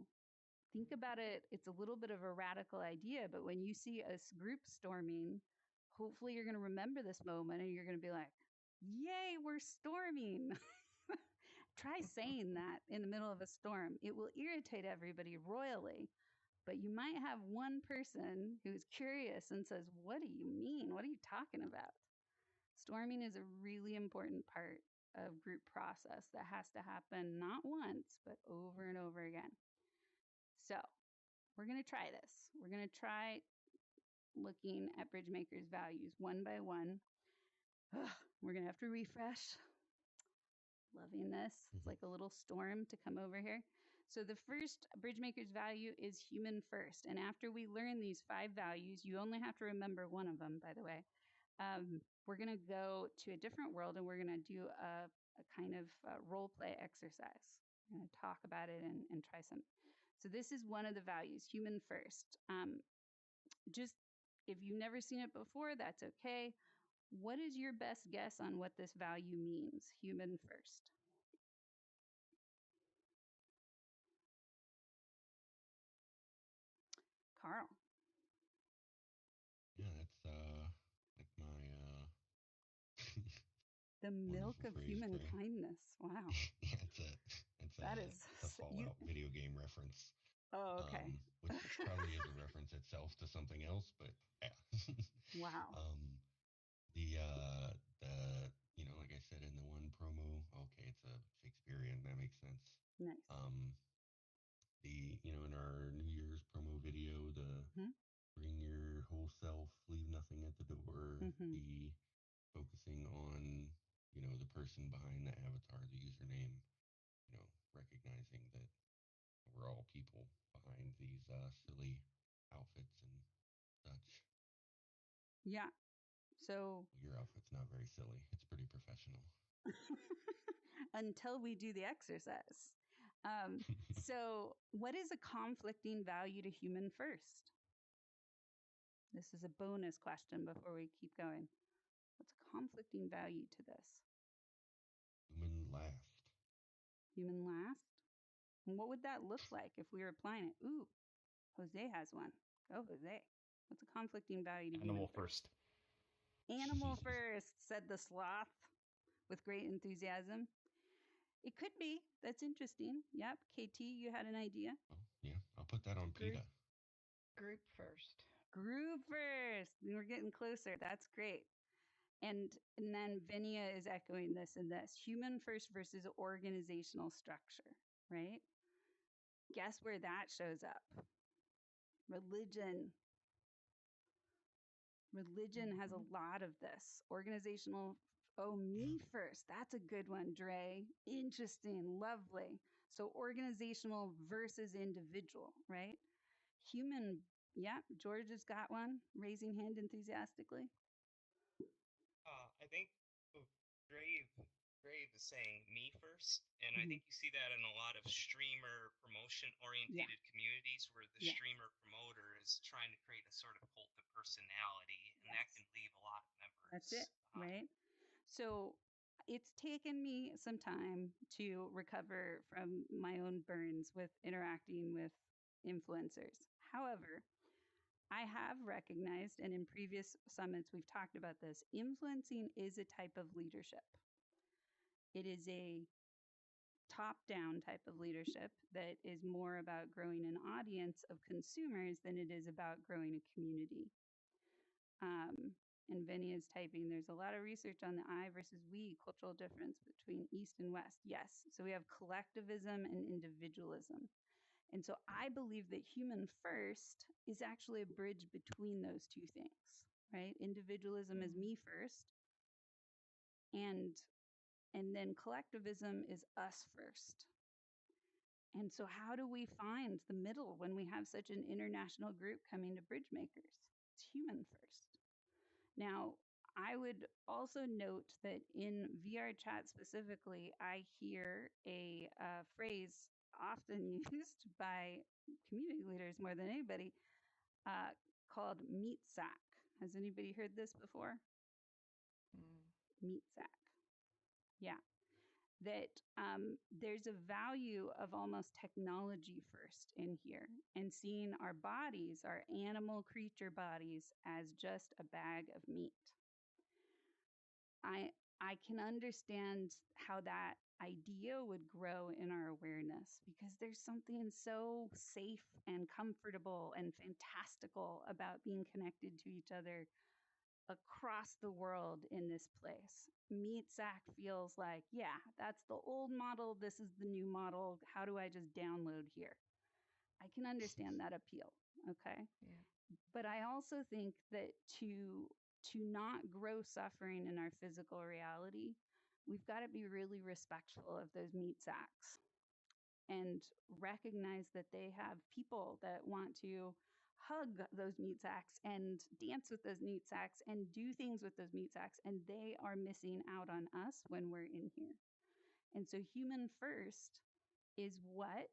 think about it. It's a little bit of a radical idea, but when you see a group storming, hopefully you're going to remember this moment and you're going to be like, yay, we're storming. Try saying that in the middle of a storm. It will irritate everybody royally, but you might have one person who's curious and says, what do you mean? What are you talking about? Storming is a really important part of group process that has to happen not once, but over and over again. So we're going to try this. We're going to try looking at BridgeMakers values one by one. We're going to have to refresh. Loving this. It's like a little storm to come over here. So the first BridgeMakers value is human first. And after we learn these 5 values, you only have to remember one of them, by the way. We're going to go to a different world and we're going to do a kind of role play exercise. We're going to talk about it and try some. So this is one of the values, human first. Just if you've never seen it before, that's okay. What is your best guess on what this value means, human first? Carl. Yeah, that's like my the milk of human kindness. Wow. Yeah, it's a Fallout video game reference. Oh, okay. Which probably is a reference itself to something else, but yeah. Wow. The like I said in the one promo, okay, it's a Shakespearean, that makes sense. Nice. In our New Year's promo video, bring your whole self, leave nothing at the door, the focusing on, the person behind the avatar, the username, recognizing that we're all people behind these silly outfits and such. Yeah. So your outfit's not very silly. It's pretty professional. Until we do the exercise. So what is a conflicting value to human first? This is a bonus question before we keep going. What's a conflicting value to this? Human last. Human last? And what would that look like if we were applying it? Ooh, Jose has one. Go, Jose. What's a conflicting value to Animal human first? Animal first, said the sloth with great enthusiasm. It could be. That's interesting. Yep. KT, you had an idea? Oh, yeah, I'll put that on PETA. Group first. Group first. We're getting closer. That's great. And then Vinia is echoing this and this. Human first versus organizational structure, right? Guess where that shows up? Religion. Religion has a lot of this. Organizational, me first. That's a good one, Dre. Interesting, lovely. So organizational versus individual, right? Human, yeah, George has got one, raising hand enthusiastically. I think Grave is saying me first, and I think you see that in a lot of streamer promotion-orientated communities where the streamer promoter is trying to create a sort of cult of personality, and that can leave a lot of members. That's it, right? So it's taken me some time to recover from my own burns with interacting with influencers. However, I have recognized, and in previous summits we've talked about this, influencing is a type of leadership. It is a top-down type of leadership that is more about growing an audience of consumers than it is about growing a community. And Vinny is typing, there's a lot of research on the I versus we cultural difference between East and West. Yes. So we have collectivism and individualism. And so I believe that human first is actually a bridge between those two things, right? Individualism is me first, and then collectivism is us first. And so how do we find the middle when we have such an international group coming to BridgeMakers? It's human first. Now, I would also note that in VR chat specifically, I hear a phrase often used by community leaders more than anybody called meat sack. Has anybody heard this before? Meat sack. Yeah. That there's a value of almost technology first in here, and seeing our bodies, our animal creature bodies, as just a bag of meat. I can understand how that idea would grow in our awareness, because there's something so safe and comfortable and fantastical about being connected to each other across the world in this place. Meat sack feels like, yeah, that's the old model. This is the new model. How do I just download here? I can understand that appeal. Okay. Yeah. But I also think that to not grow suffering in our physical reality, we've got to be really respectful of those meat sacks and recognize that they have people that want to hug those meat sacks and dance with those meat sacks and do things with those meat sacks, and they are missing out on us when we're in here. And so human first is what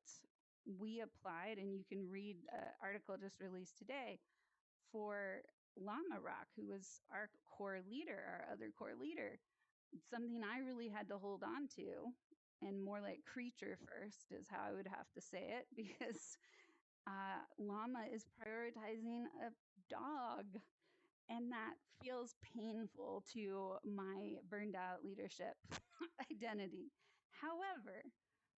we applied, and you can read an article just released today for Llama Rock, who was our core leader, our other core leader. It's something I really had to hold on to, and more like creature first is how I would have to say it, because Llama is prioritizing a dog, and that feels painful to my burned out leadership identity. However,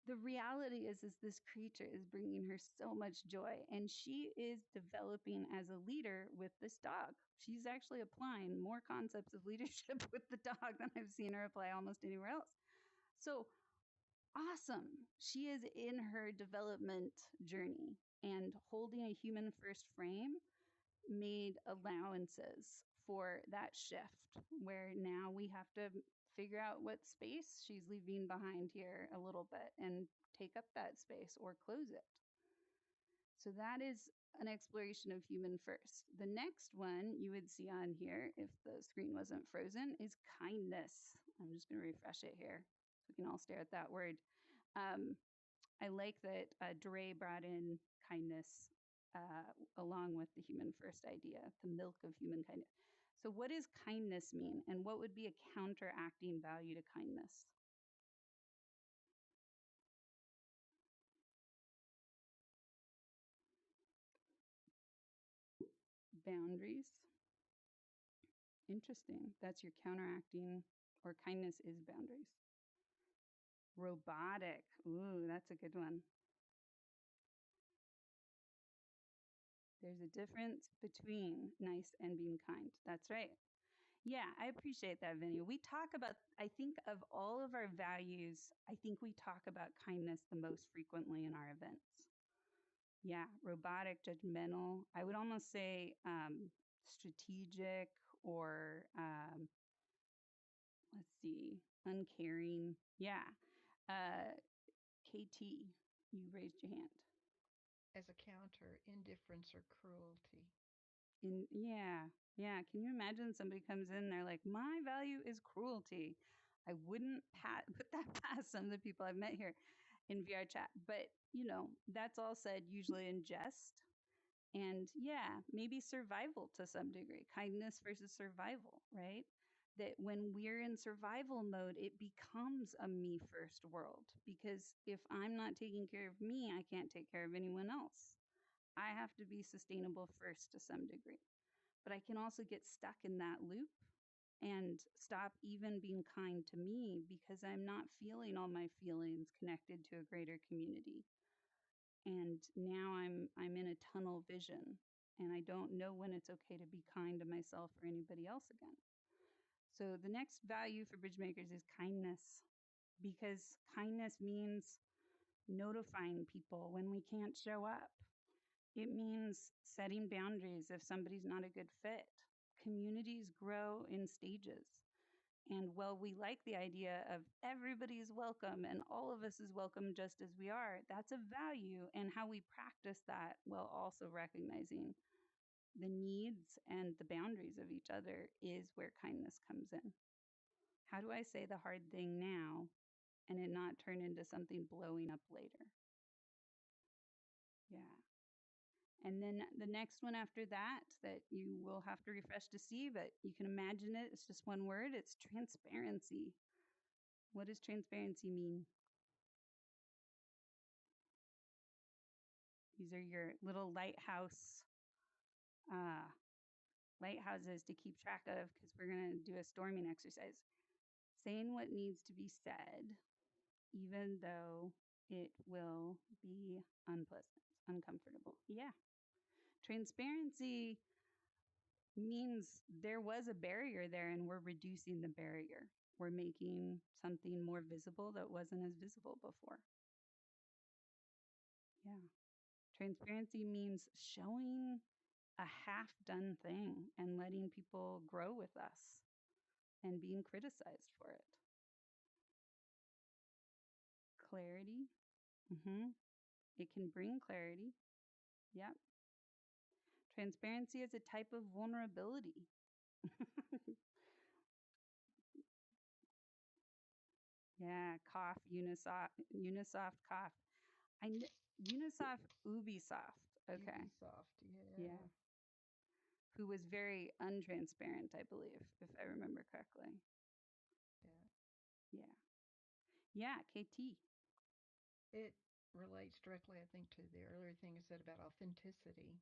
the reality is this creature is bringing her so much joy, and she is developing as a leader with this dog. She's actually applying more concepts of leadership with the dog than I've seen her apply almost anywhere else. So awesome. She is in her development journey, and holding a human first frame made allowances for that shift, where now we have to figure out what space she's leaving behind here a little bit and take up that space or close it. So that is an exploration of human first. The next one you would see on here, if the screen wasn't frozen, is kindness. I'm just going to refresh it here so we can all stare at that word. I like that Dre brought in kindness along with the human first idea, the milk of human kindness. So what does kindness mean, and what would be a counteracting value to kindness? Boundaries. Interesting. That's your counteracting, or kindness is boundaries. Robotic. Ooh, that's a good one. There's a difference between nice and being kind. That's right. Yeah, I appreciate that, Vinny. We talk about, I think of all of our values, I think we talk about kindness the most frequently in our events. Yeah, robotic, judgmental. I would almost say strategic, or let's see, uncaring. Yeah. KT, you raised your hand. As a counter, indifference or cruelty. Yeah. Can you imagine somebody comes in, they're like, my value is cruelty. I wouldn't put that past some of the people I've met here in VR chat. But, that's all said usually in jest. And yeah, maybe survival to some degree, kindness versus survival, right? That when we're in survival mode, it becomes a me first world, because if I'm not taking care of me, I can't take care of anyone else. I have to be sustainable first to some degree. But I can also get stuck in that loop and stop even being kind to me because I'm not feeling all my feelings connected to a greater community. And now I'm in a tunnel vision, and I don't know when it's okay to be kind to myself or anybody else again. So the next value for BridgeMakers is kindness, because kindness means notifying people when we can't show up. It means setting boundaries if somebody's not a good fit. Communities grow in stages. And while we like the idea of everybody's welcome and all of us is welcome just as we are, that's a value, and how we practice that while also recognizing the needs and the boundaries of each other is where kindness comes in. How do I say the hard thing now and it not turn into something blowing up later? Yeah. And then the next one after that you will have to refresh to see, but you can imagine it. It's just one word. It's transparency. What does transparency mean? These are your little lighthouses to keep track of, because we're going to do a storming exercise. Saying what needs to be said, even though it will be unpleasant, uncomfortable. Yeah. Transparency means there was a barrier there and we're reducing the barrier. We're making something more visible that wasn't as visible before. Yeah. Transparency means showing a half-done thing and letting people grow with us and being criticized for it. Clarity. It can bring clarity. Yep. Transparency is a type of vulnerability. Yeah, cough, Unisoft cough. Unisoft, Ubisoft. Okay. Ubisoft, yeah. Who was very untransparent, I believe, if I remember correctly. Yeah. Yeah, KT. It relates directly, I think, to the earlier thing you said about authenticity,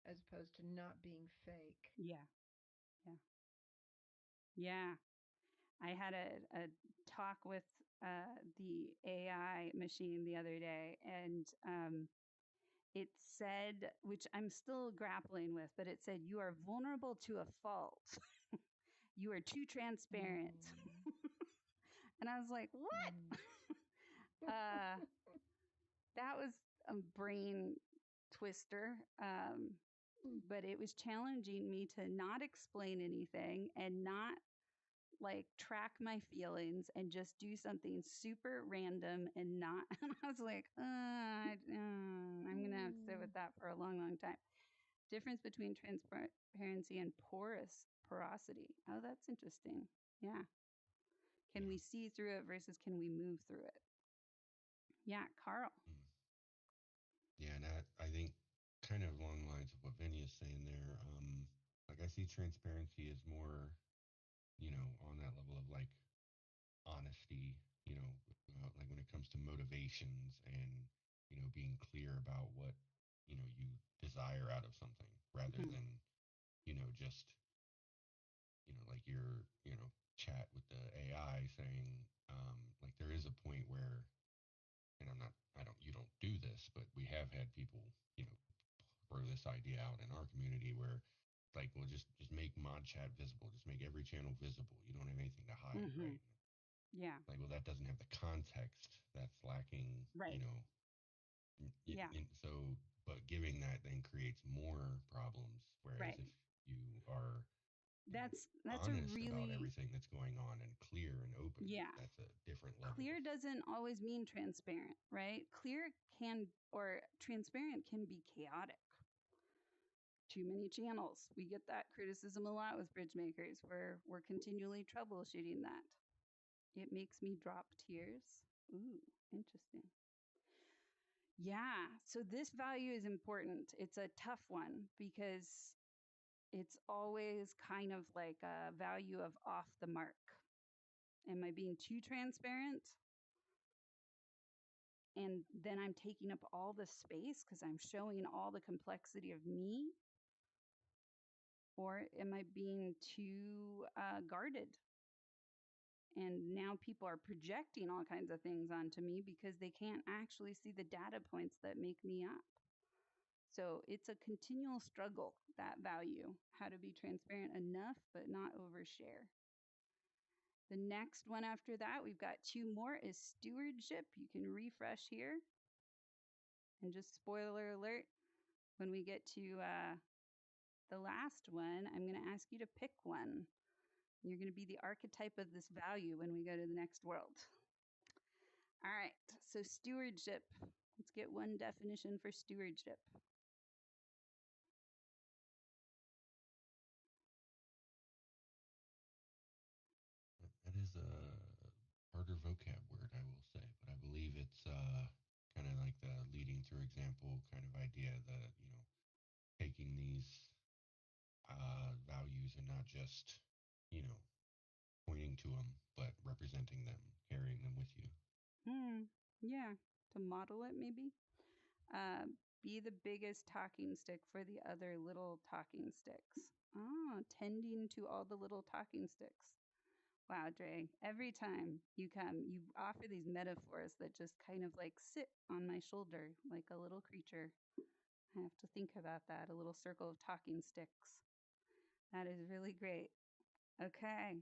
as opposed to not being fake. Yeah. I had a talk with the AI machine the other day, and it said, which I'm still grappling with, but it said, "You are vulnerable to a fault. You are too transparent." And I was like, what? That was a brain twister. But it was challenging me to not explain anything and not track my feelings and just do something super random and not. And I was like, I'm going to have to sit with that for a long, long time. Difference between transparency and porosity. Oh, that's interesting. Yeah. Can we see through it versus can we move through it? Yeah, Carl. Yeah, and I think kind of along the lines of what Vinny is saying there, I see transparency as more, on that level of honesty, like when it comes to motivations and, being clear about what, you desire out of something rather than, just, like your, chat with the AI saying, there is a point where, and you don't do this, but we have had people, throw this idea out in our community where well, just make mod chat visible, just make every channel visible. You don't have anything to hide, right? Yeah. Well, that doesn't have the context that's lacking, right. Yeah. So, but giving that then creates more problems. Whereas if you are that's honest a really about everything that's going on and clear and open, that's a different level. Clear doesn't always mean transparent, right? Transparent can be chaotic. Too many channels. We get that criticism a lot with BridgeMakers, where we're continually troubleshooting that. It makes me drop tears. Ooh, interesting. Yeah, so this value is important. It's a tough one because it's always kind of like a value of off the mark. Am I being too transparent? And then I'm taking up all the space because I'm showing all the complexity of me? Or am I being too guarded? And now people are projecting all kinds of things onto me because they can't actually see the data points that make me up. So it's a continual struggle, that value, how to be transparent enough but not overshare. The next one after that, we've got two more, is stewardship. You can refresh here. And just spoiler alert, when we get to the last one, I'm going to ask you to pick one. You're going to be the archetype of this value when we go to the next world. All right, so stewardship. Let's get one definition for stewardship. That is a harder vocab word, I will say, but I believe it's kind of like the leading through example kind of idea that, taking these values and not just, pointing to them, but representing them, carrying them with you. Yeah, to model it maybe. Be the biggest talking stick for the other little talking sticks. Tending to all the little talking sticks. Wow, Dre, every time you come, you offer these metaphors that just kind of like sit on my shoulder like a little creature. I have to think about that, a little circle of talking sticks. That is really great. Okay.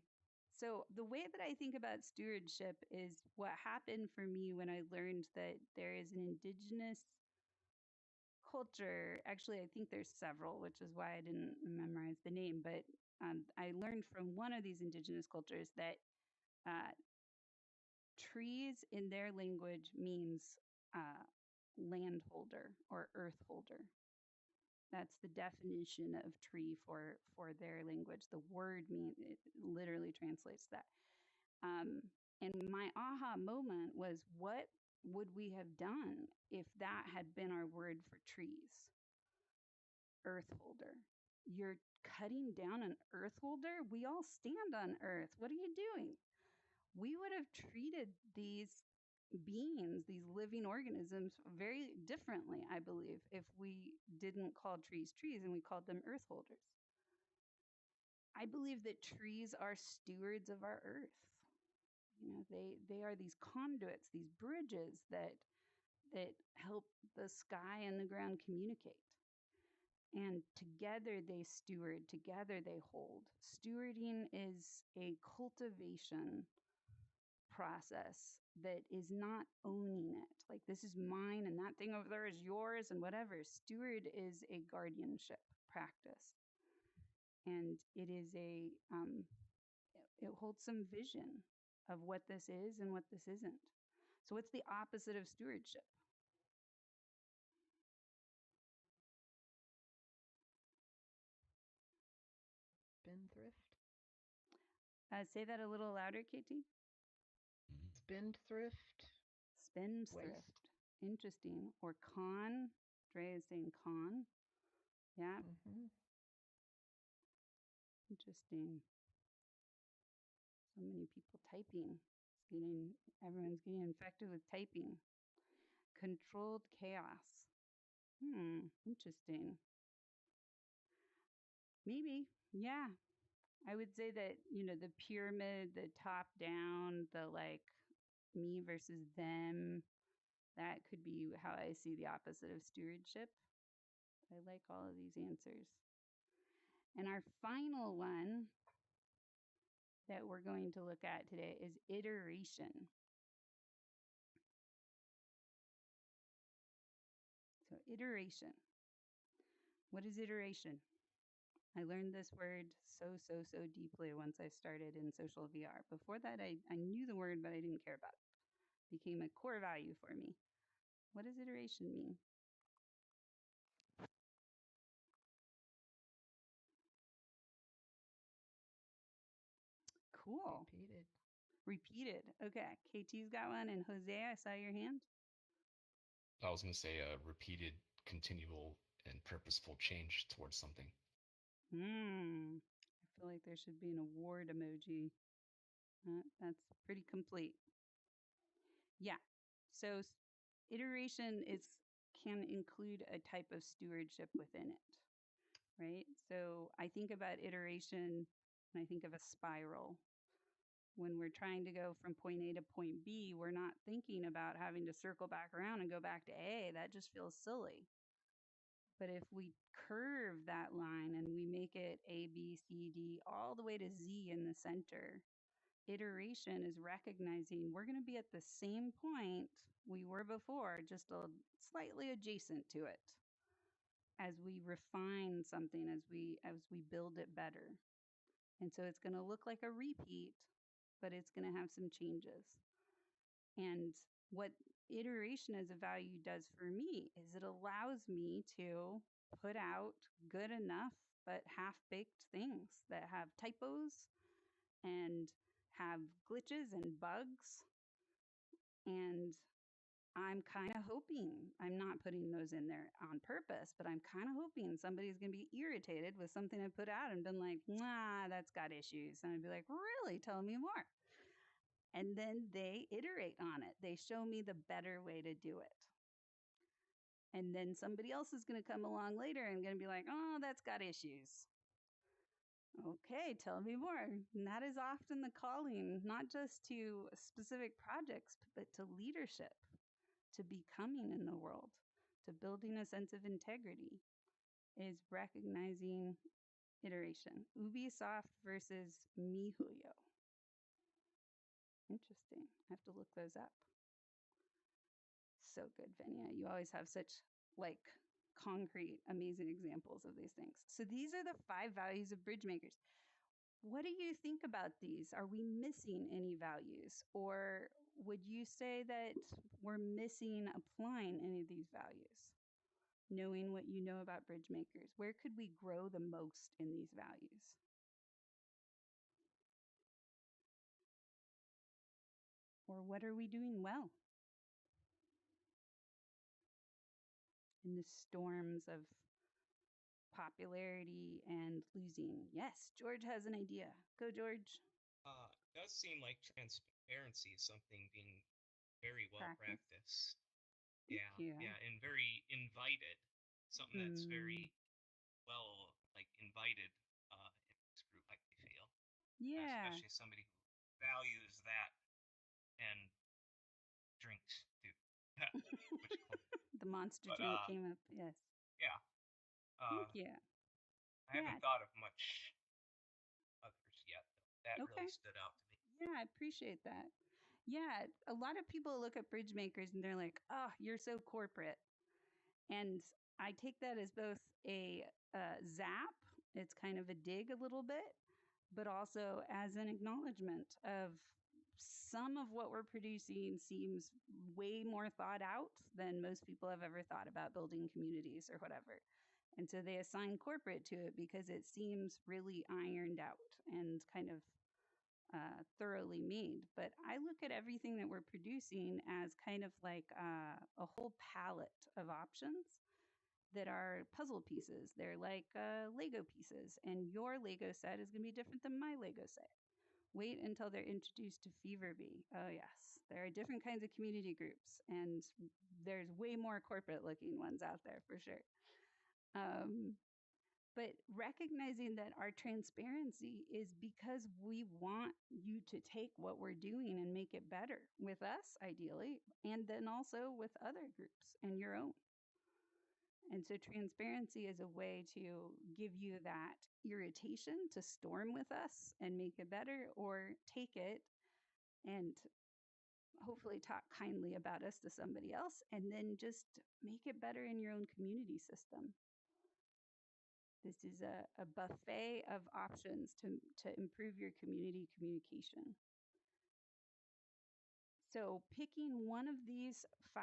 So, the way that I think about stewardship is what happened for me when I learned that there is an indigenous culture. Actually, I think there's several, which is why I didn't memorize the name. But I learned from one of these indigenous cultures that uh, trees in their language means landholder or earth holder. That's the definition of tree for their language. The word it literally translates that. Um, and my aha moment was, what would we have done if that had been our word for trees? Earth holder. You're cutting down an earth holder? We all stand on earth. What are you doing? We would have treated these beings, these living organisms, very differently, I believe, if we didn't call trees trees and we called them earth holders. I believe that trees are stewards of our earth. They are these conduits, these bridges that help the sky and the ground communicate. And together they steward, together they hold. Stewarding is a cultivation process that is not owning it. Like, this is mine and that thing over there is yours and whatever. Steward is a guardianship practice. And it is it holds some vision of what this is and what this isn't. So what's the opposite of stewardship? Spendthrift. Say that a little louder, Katie. Spendthrift. Spendthrift. Waste. Interesting. Or con. Dre is saying con. Yeah. Interesting. So many people typing. Everyone's getting infected with typing. Controlled chaos. Interesting. Maybe. Yeah. I would say that, the pyramid, the top down, the like me versus them, that could be how I see the opposite of stewardship. I like all of these answers. And our final one that we're going to look at today is iteration. So, iteration. What is iteration? I learned this word so deeply once I started in social VR. Before that, I knew the word, but I didn't care about it. It became a core value for me. What does iteration mean? Cool. Repeated. Okay. KT's got one. And Jose, I saw your hand. I was going to say repeated, continual, and purposeful change towards something. I feel like there should be an award emoji. That's pretty complete. Yeah. So iteration can include a type of stewardship within it, right? So I think about iteration and I think of a spiral. When we're trying to go from point A to point B, we're not thinking about having to circle back around and go back to A. That just feels silly. But if we curve that line and we make it A, B, C, D, all the way to Z in the center, iteration is recognizing we're going to be at the same point we were before, just slightly adjacent to it as we refine something, as we build it better. And so it's going to look like a repeat, but it's going to have some changes. And what iteration as a value does for me is it allows me to put out good enough but half-baked things that have typos and have glitches and bugs. And I'm kind of hoping, I'm not putting those in there on purpose, but I'm kind of hoping somebody's going to be irritated with something I put out and been like, nah, that's got issues. And I'd be like, really? Tell me more. And then they iterate on it. They show me the better way to do it. And then somebody else is going to come along later and going to be like, oh, that's got issues. Okay, tell me more. And that is often the calling, not just to specific projects, but to leadership, to becoming in the world, to building a sense of integrity, is recognizing iteration. Ubisoft versus MiHuyo. Interesting. I have to look those up. So good, Venia. You always have such concrete, amazing examples of these things. So these are the 5 values of BridgeMakers. What do you think about these? Are we missing any values? Or would you say that we're missing applying any of these values? Knowing what you know about BridgeMakers, where could we grow the most in these values? Or what are we doing well? In the storms of popularity and losing. Yes, George has an idea. Go, George. It does seem like transparency is something being very well practiced. Yeah, and very invited. Something that's very well invited in this group, I feel. Yeah. Especially somebody who values that and drinks too. The monster drink came up. Yes. Yeah. Thank you. I haven't thought of much others yet. That really stood out to me. Yeah, I appreciate that. Yeah, a lot of people look at BridgeMakers and they're like, oh, you're so corporate. And I take that as both a zap, it's kind of a dig a little bit, but also as an acknowledgement of some of what we're producing seems way more thought out than most people have ever thought about building communities or whatever. And so they assign corporate to it because it seems really ironed out and kind of thoroughly made. But I look at everything that we're producing as kind of like a whole palette of options that are puzzle pieces. They're like Lego pieces, and your Lego set is going to be different than my Lego set. Wait until they're introduced to Fever Bee. Oh, yes. There are different kinds of community groups, and there's way more corporate looking ones out there for sure. But recognizing that our transparency is because we want you to take what we're doing and make it better with us, ideally, and then also with other groups and your own. And so transparency is a way to give you that irritation to storm with us and make it better, or take it and hopefully talk kindly about us to somebody else and then just make it better in your own community system. This is a buffet of options to improve your community communication. So picking one of these 5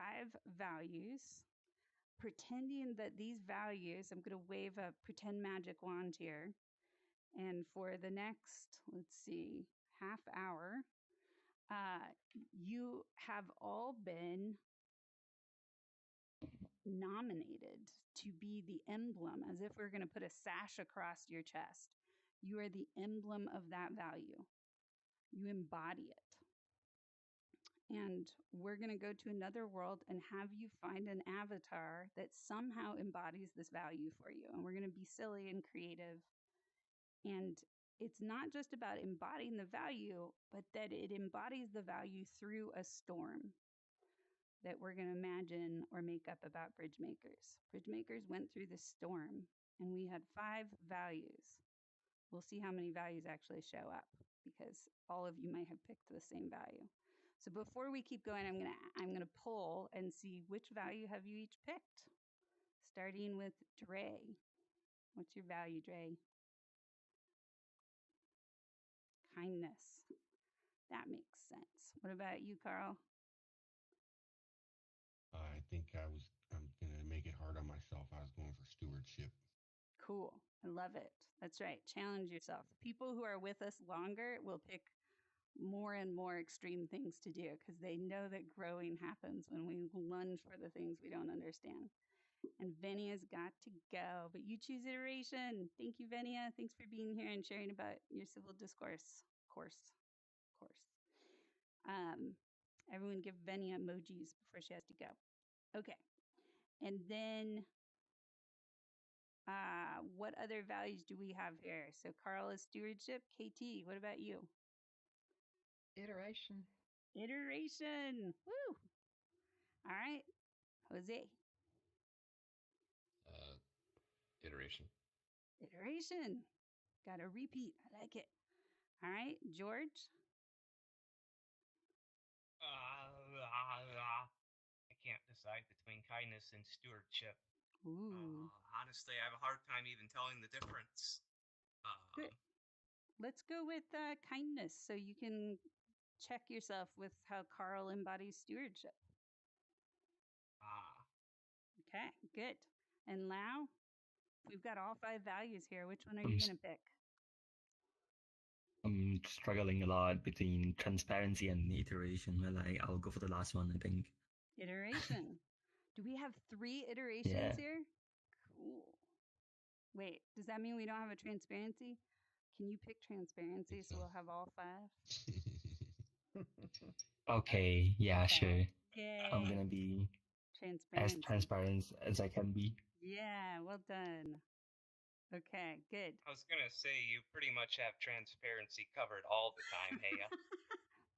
values, pretending that these values, I'm going to wave a pretend magic wand here. And for the next, let's see, half hour, you have all been nominated to be the emblem, as if we're going to put a sash across your chest. You are the emblem of that value. You embody it. And we're going to go to another world and have you find an avatar that somehow embodies this value for you. And we're going to be silly and creative. And it's not just about embodying the value, but that it embodies the value through a storm. that we're going to imagine or make up about BridgeMakers. BridgeMakers went through this storm, and we had 5 values. We'll see how many values actually show up because all of you might have picked the same value. So before we keep going, I'm gonna pull and see which value have you each picked. Starting with Dre. What's your value, Dre? Kindness. That makes sense. What about you, Carl? I think I'm gonna make it hard on myself. I was going for stewardship. Cool. I love it. That's right. Challenge yourself. People who are with us longer will pick more and more extreme things to do because they know that growing happens when we lunge for the things we don't understand. And Venia's got to go, but you choose iteration. Thank you, Venia. Thanks for being here and sharing about your civil discourse course. Everyone give Venia emojis before she has to go. Okay. And then what other values do we have here? So Carl is stewardship. KT, what about you? Iteration. Iteration. Woo! All right. Jose. Iteration. Iteration. Got a repeat. I like it. All right. George. I can't decide between kindness and stewardship. Ooh. Honestly, I have a hard time even telling the difference. Good. Let's go with kindness so you can check yourself with how Carl embodies stewardship. Okay, good. And Lau, we've got all 5 values here. Which one are you going to pick? I'm struggling a lot between transparency and iteration. Well, I'll go for the last one, I think. Iteration. Do we have 3 iterations here? Cool. Wait, does that mean we don't have a transparency? Can you pick transparency so we'll have all 5? Okay, yeah, sure. Yay. I'm gonna be as transparent as I can be. Yeah, well done. Okay, good. I was going to say, you pretty much have transparency covered all the time, Heya.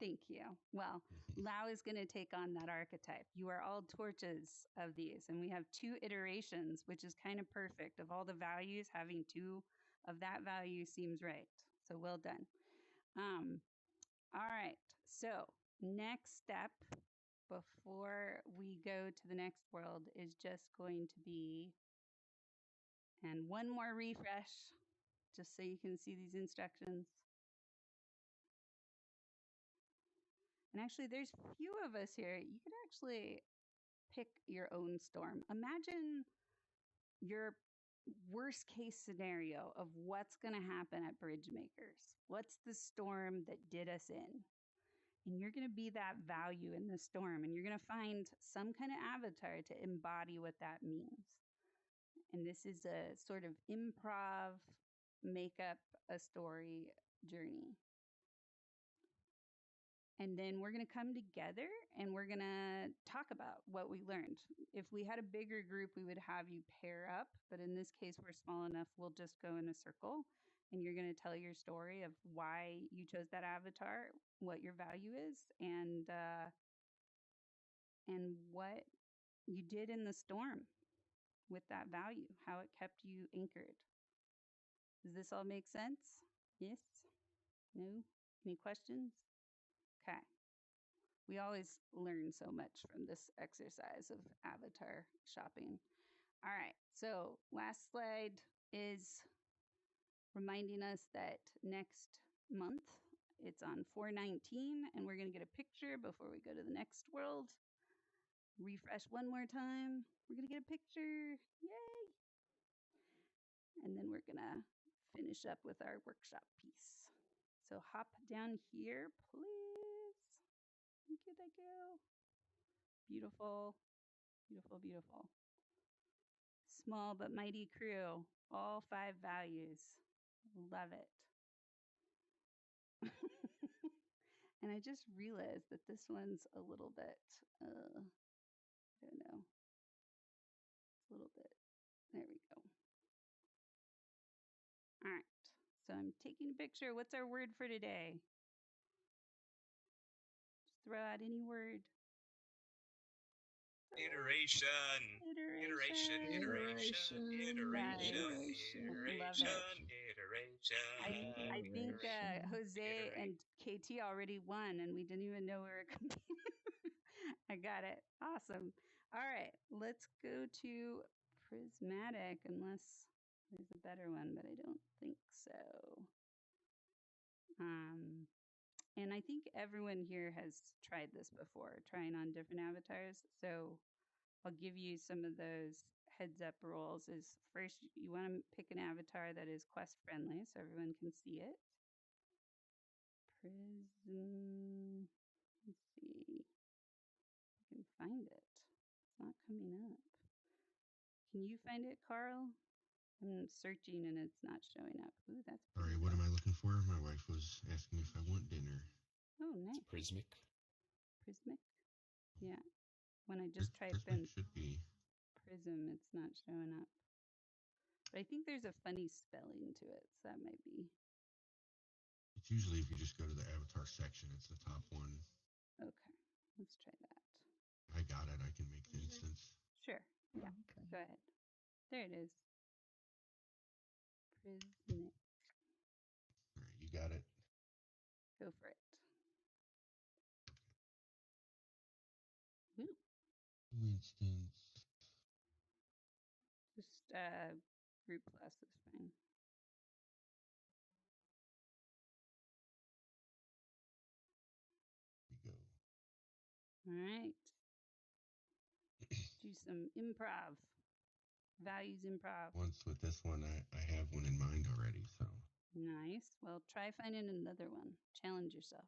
Thank you. Well, Lau is going to take on that archetype. You are all torches of these, and we have 2 iterations, which is kind of perfect. Of all the values, having 2 of that value seems right. So well done. All right. So next step before we go to the next world is just going to be, and one more refresh, just so you can see these instructions. And actually, there's few of us here. You could actually pick your own storm. Imagine your worst case scenario of what's going to happen at BridgeMakers. What's the storm that did us in? And you're going to be that value in the storm, and you're going to find some kind of avatar to embody what that means. And this is a sort of improv, make up a story journey. And then we're going to come together and we're going to talk about what we learned. If we had a bigger group, we would have you pair up. But in this case, we're small enough, we'll just go in a circle. And you're going to tell your story of why you chose that avatar, what your value is, and what you did in the storm with that value, how it kept you anchored. Does this all make sense? Yes? No? Any questions? Okay. We always learn so much from this exercise of avatar shopping. All right. So last slide is reminding us that next month it's on 4/19 and we're going to get a picture before we go to the next world. Refresh one more time. We're going to get a picture. Yay. And then we're going to finish up with our workshop piece. So hop down here, please. Thank you, thank you. Beautiful, beautiful, beautiful. Small but mighty crew, all 5 values. Love it. And I just realized that this one's a little bit, I don't know. It's a little bit, there we go. All right, so I'm taking a picture. What's our word for today? Just throw out any word. Iteration. I think Jose and KT already won, and we didn't even know we were competing. I got it. Awesome. All right, let's go to prismatic, unless there's a better one, but I don't think so. And I think everyone here has tried this before, trying on different avatars. So I'll give you some of those heads up rules. Is first, you want to pick an avatar that is quest friendly so everyone can see it. Prism. Let's see. I can find it. It's not coming up. Can you find it, Carl? I'm searching and it's not showing up. Ooh, that's Sorry, what am I looking for? My wife was asking me if I want dinner. Oh, nice. It's Prismic. Prismic? Yeah. When I just type Prismic in should be prism, it's not showing up. But I think there's a funny spelling to it, so that might be. It's usually if you just go to the avatar section, it's the top one. Okay, let's try that. I got it. I can make the instance. Sure. Yeah. Okay. Go ahead. There it is. Prismic. All right, you got it. Go for it. Ooh. Instance. Just group plus is fine. Here we go. All right. Do some improv. Values improv. Once with this one, I have one in mind already, so. Nice. Well, try finding another one. Challenge yourself.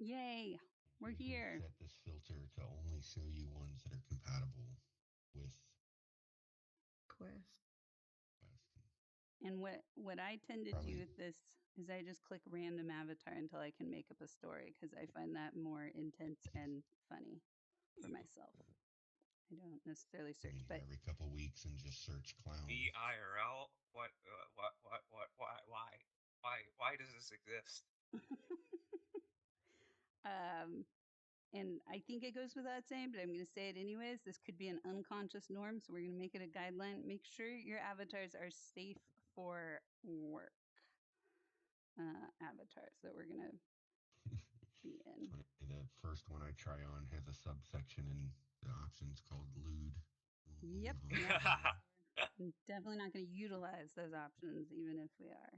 Yay, we're You can here. Set this filter to only show you ones that are compatible with Quest. And what I tend to do with this is I just click random avatar until I can make up a story because I find that more intense and funny for myself. I don't necessarily search, but every couple weeks and just search clown. IRL. What? Why does this exist? And I think it goes without saying, but I'm going to say it anyways. This could be an unconscious norm, so we're going to make it a guideline. Make sure your avatars are safe for work. Avatars that we're going to be in. The first one I try on has a subsection in the options called lewd. Yep. I'm definitely not going to utilize those options, even if we are.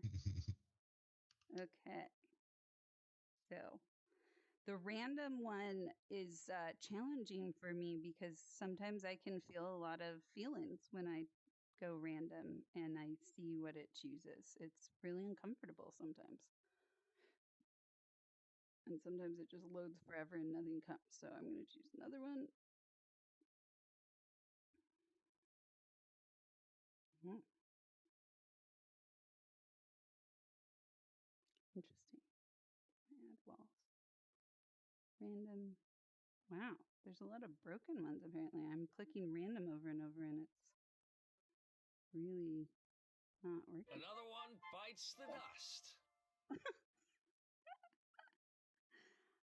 Okay. So the random one is challenging for me because sometimes I can feel a lot of feelings when I go random and I see what it chooses. It's really uncomfortable sometimes. And sometimes it just loads forever and nothing comes. So I'm going to choose another one. Interesting. Add walls. Random. Wow. There's a lot of broken ones apparently. I'm clicking random over and over and it's really not working. Another one bites the dust.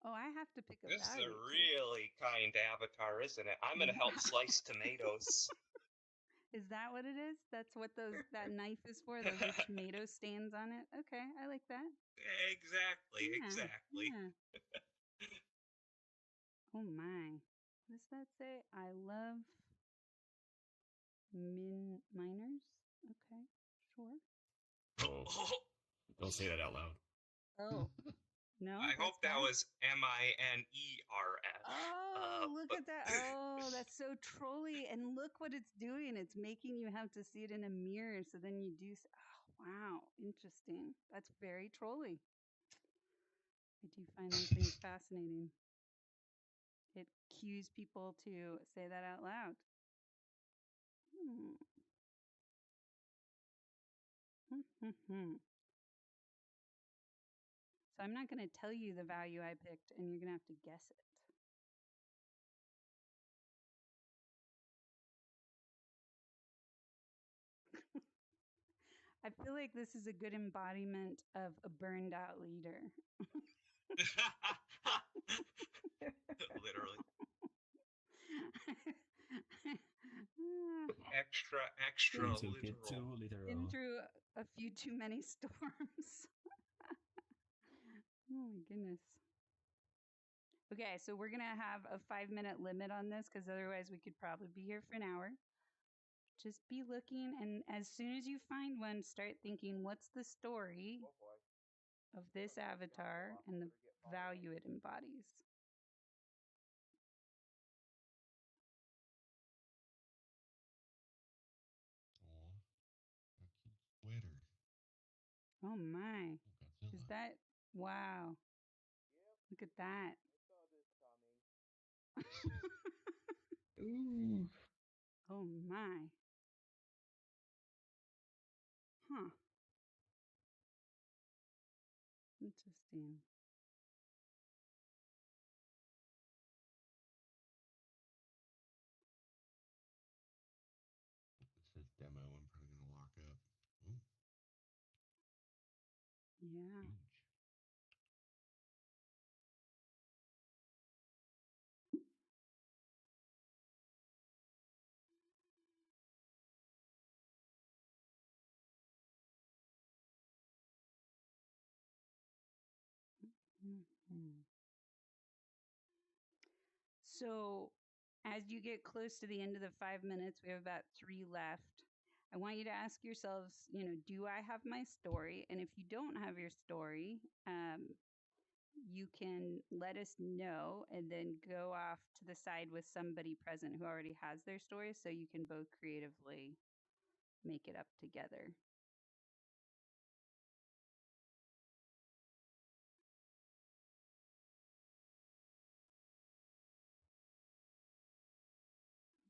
Oh, I have to pick a This value. is a really kind avatar, isn't it? I'm gonna help slice tomatoes. Is that what it is? That's what that knife is for? Those are tomato stains on it? Okay, I like that. Exactly. Yeah. Oh my. What does that say? I love minors? Okay, sure. Oh, don't say that out loud. Oh. No. I hope that was MINERS. Oh, look at that. Oh, that's so trolly. And look what it's doing. It's making you have to see it in a mirror. So then you do. Oh, wow. Interesting. That's very trolly. I do find those things fascinating. It cues people to say that out loud. So I'm not going to tell you the value I picked, and you're going to have to guess it. I feel like this is a good embodiment of a burned out leader. Literally. Extra Into literal. get too literal. Been through a few too many storms. Oh my goodness. Okay, so we're going to have a 5-minute limit on this because otherwise we could probably be here for an hour. Just be looking, and as soon as you find one, start thinking, what's the story of this avatar and the value it embodies? Aw, a cute sweater. Oh my. Godzilla. Is that, wow. Look at that. Ooh. Oh my. Huh. Interesting. It says demo. I'm probably gonna lock up. Ooh, Yeah. huge. Mhm. So, as you get close to the end of the 5 minutes, we have about 3 left. I want you to ask yourselves, do I have my story? And if you don't have your story, you can let us know and then go off to the side with somebody present who already has their story so you can both creatively make it up together.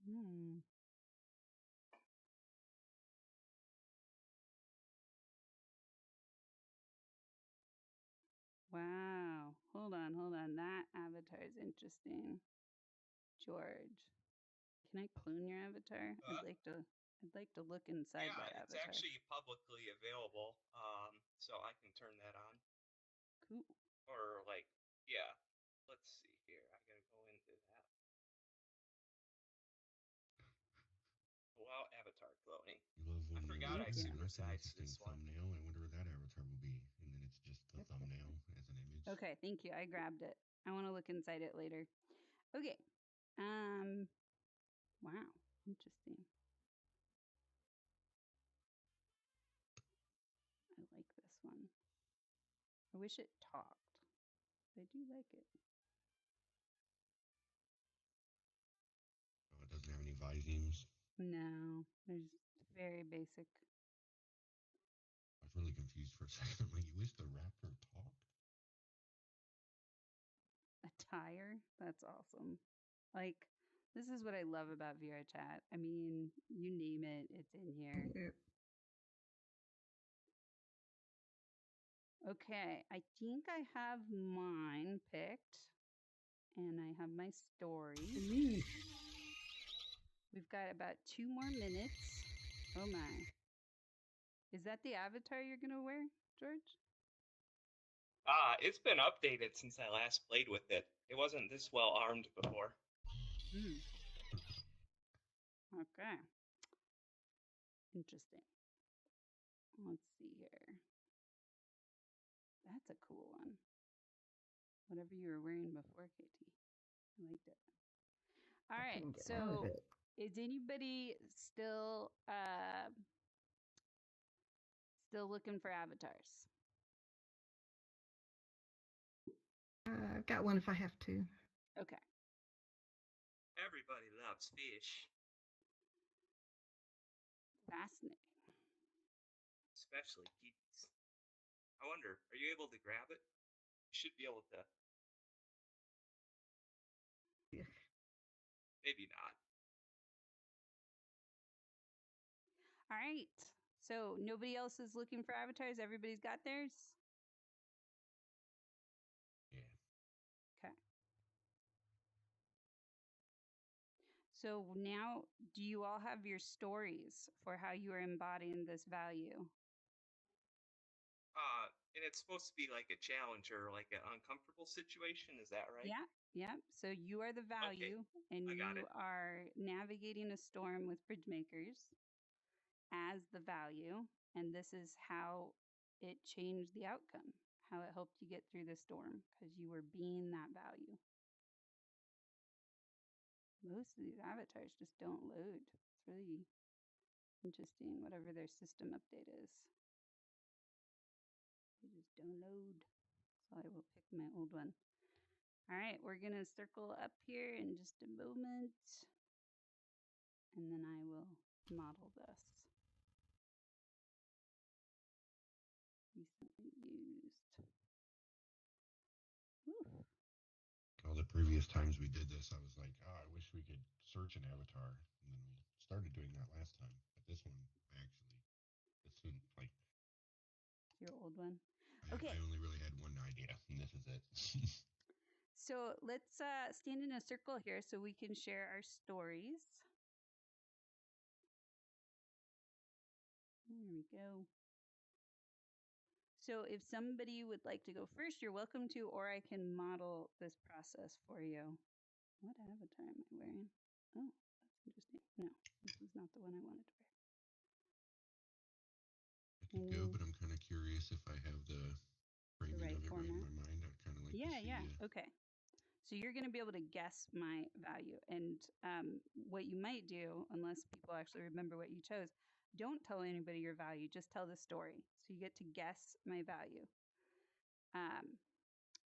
Hmm. Wow. Hold on, hold on. That avatar is interesting. George. Can I clone your avatar? I'd like to look inside that It's avatar. actually publicly available, so I can turn that on. Cool. Or like, yeah. Let's see here. I gotta go into that. Allow avatar cloning. You love when I forgot I that's an supersized interesting this one. thumbnail. I wonder what that avatar will be. And then it's just the thumbnail as an image. Okay, thank you. I grabbed it. I want to look inside it later. Okay. Wow. Interesting. I like this one. I wish it talked. I do like it. Oh, it doesn't have any visemes. No, there's very basic. I was really confused for a second. I'm like, you wish the raptor talked? Attire. That's awesome. Like, this is what I love about VRChat. I mean, you name it, it's in here. Yep. Okay, I think I have mine picked, and I have my story. Ooh. We've got about 2 more minutes. Oh my. Is that the avatar you're going to wear, George? It's been updated since I last played with it. It wasn't this well armed before. Okay. Interesting. Let's see here. That's a cool one. Whatever you were wearing before, KT. I liked it. All I right. couldn't get out of So, it. is anybody still looking for avatars? I've got one if I have to. Okay. Everybody loves fish, Fascinating. especially geeks. I wonder, are you able to grab it? You should be able to. Yeah. Maybe not. All right. So nobody else is looking for avatars. Everybody's got theirs. Yeah. Okay. So now, do you all have your stories for how you are embodying this value? And it's supposed to be like a challenge or like an uncomfortable situation. Is that right? Yeah. Yeah. So you are the value, and I got you it. are navigating a storm with BridgeMakers as the value, and this is how it changed the outcome, how it helped you get through the storm because you were being that value. Most of these avatars just don't load. It's really interesting, whatever their system update is. They just don't load. So I will pick my old one. All right, we're going to circle up here in just a moment. And then I will model this. Recently used. Whew. All the previous times we did this, I was like, oh, I wish we could search an avatar. And then we started doing that last time. But this one, I actually, as soon, like, Your old one. I Okay. only really had one idea, and this is it. So let's stand in a circle here so we can share our stories. There we go. So if somebody would like to go first, you're welcome to, or I can model this process for you. What avatar am I wearing? Oh, that's interesting. No, this is not the one I wanted to wear. I could go, but I'm kind of curious if I have the framing right of it format. right in my mind. I'd kind of like to see. Yeah. Okay. So you're going to be able to guess my value. And what you might do, unless people actually remember what you chose, don't tell anybody your value. Just tell the story. So you get to guess my value.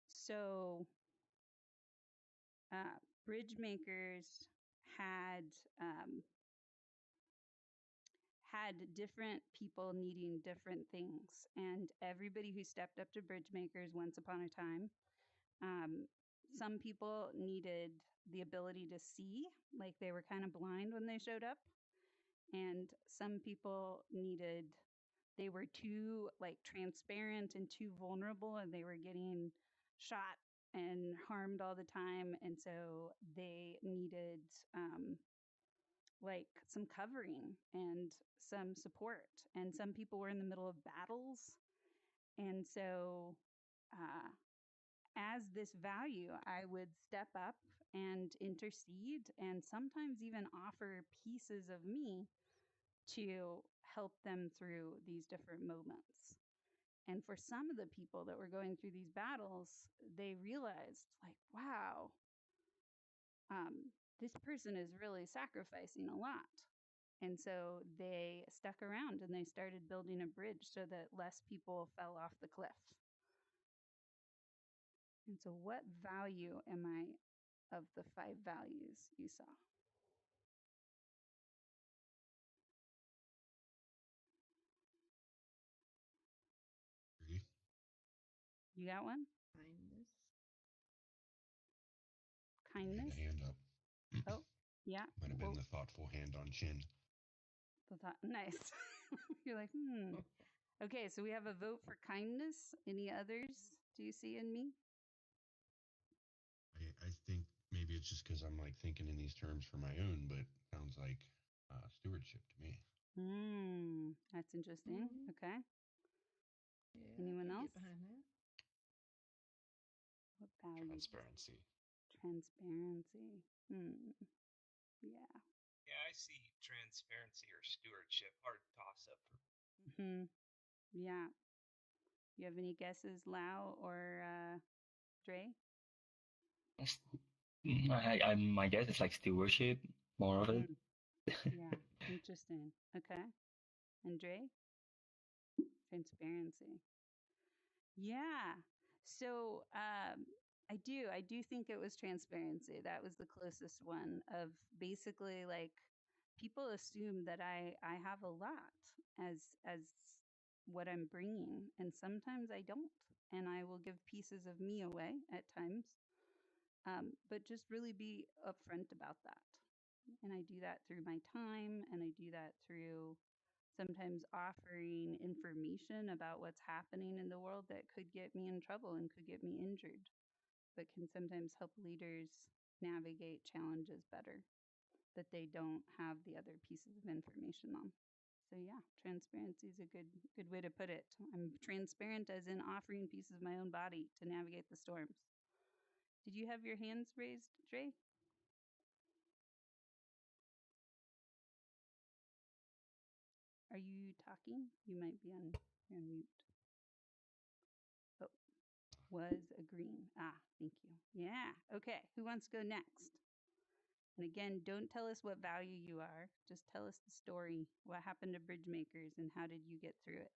So BridgeMakers had had different people needing different things, and everybody who stepped up to BridgeMakers once upon a time, some people needed the ability to see, like they were kind of blind when they showed up, and some people needed, they were too like transparent and too vulnerable, and they were getting shot and harmed all the time, and so they needed like some covering and some support. And some people were in the middle of battles, and so as this value, I would step up and intercede, and sometimes even offer pieces of me to help them through these different moments. And for some of the people that were going through these battles, they realized, like, wow, this person is really sacrificing a lot. And so they stuck around and they started building a bridge so that less people fell off the cliff. And so, what value am I of the 5 values you saw? You got one? Kindness. Kindness? The hand up. Oh, yeah. Might have been the thoughtful hand on chin. Nice. You're like, Okay, so we have a vote for kindness. Any others do you see in me? I think maybe it's just because I'm like thinking in these terms for my own, but sounds like stewardship to me. That's interesting. Okay. Yeah, Anyone else? Get behind that. What value? Transparency. Transparency. Yeah. Yeah, I see transparency or stewardship. Hard toss up. Yeah. You have any guesses, Lau or Dre? My guess is like stewardship, more of it. Yeah, interesting. Okay. And Dre? Transparency. Yeah. So I do think it was transparency. That was the closest one of basically like people assume that I have a lot as what I'm bringing, and sometimes I don't, and I will give pieces of me away at times. But just really be upfront about that. And I do that through my time, and I do that through sometimes offering information about what's happening in the world that could get me in trouble and could get me injured, but can sometimes help leaders navigate challenges better that they don't have the other pieces of information on. So yeah, transparency is a good way to put it. I'm transparent as in offering pieces of my own body to navigate the storms. Did you have your hands raised, Dre? Are you talking? You might be on mute. Oh, was a green. Ah, thank you. Yeah. Okay. Who wants to go next? And again, don't tell us what value you are. Just tell us the story. What happened to BridgeMakers and how did you get through it?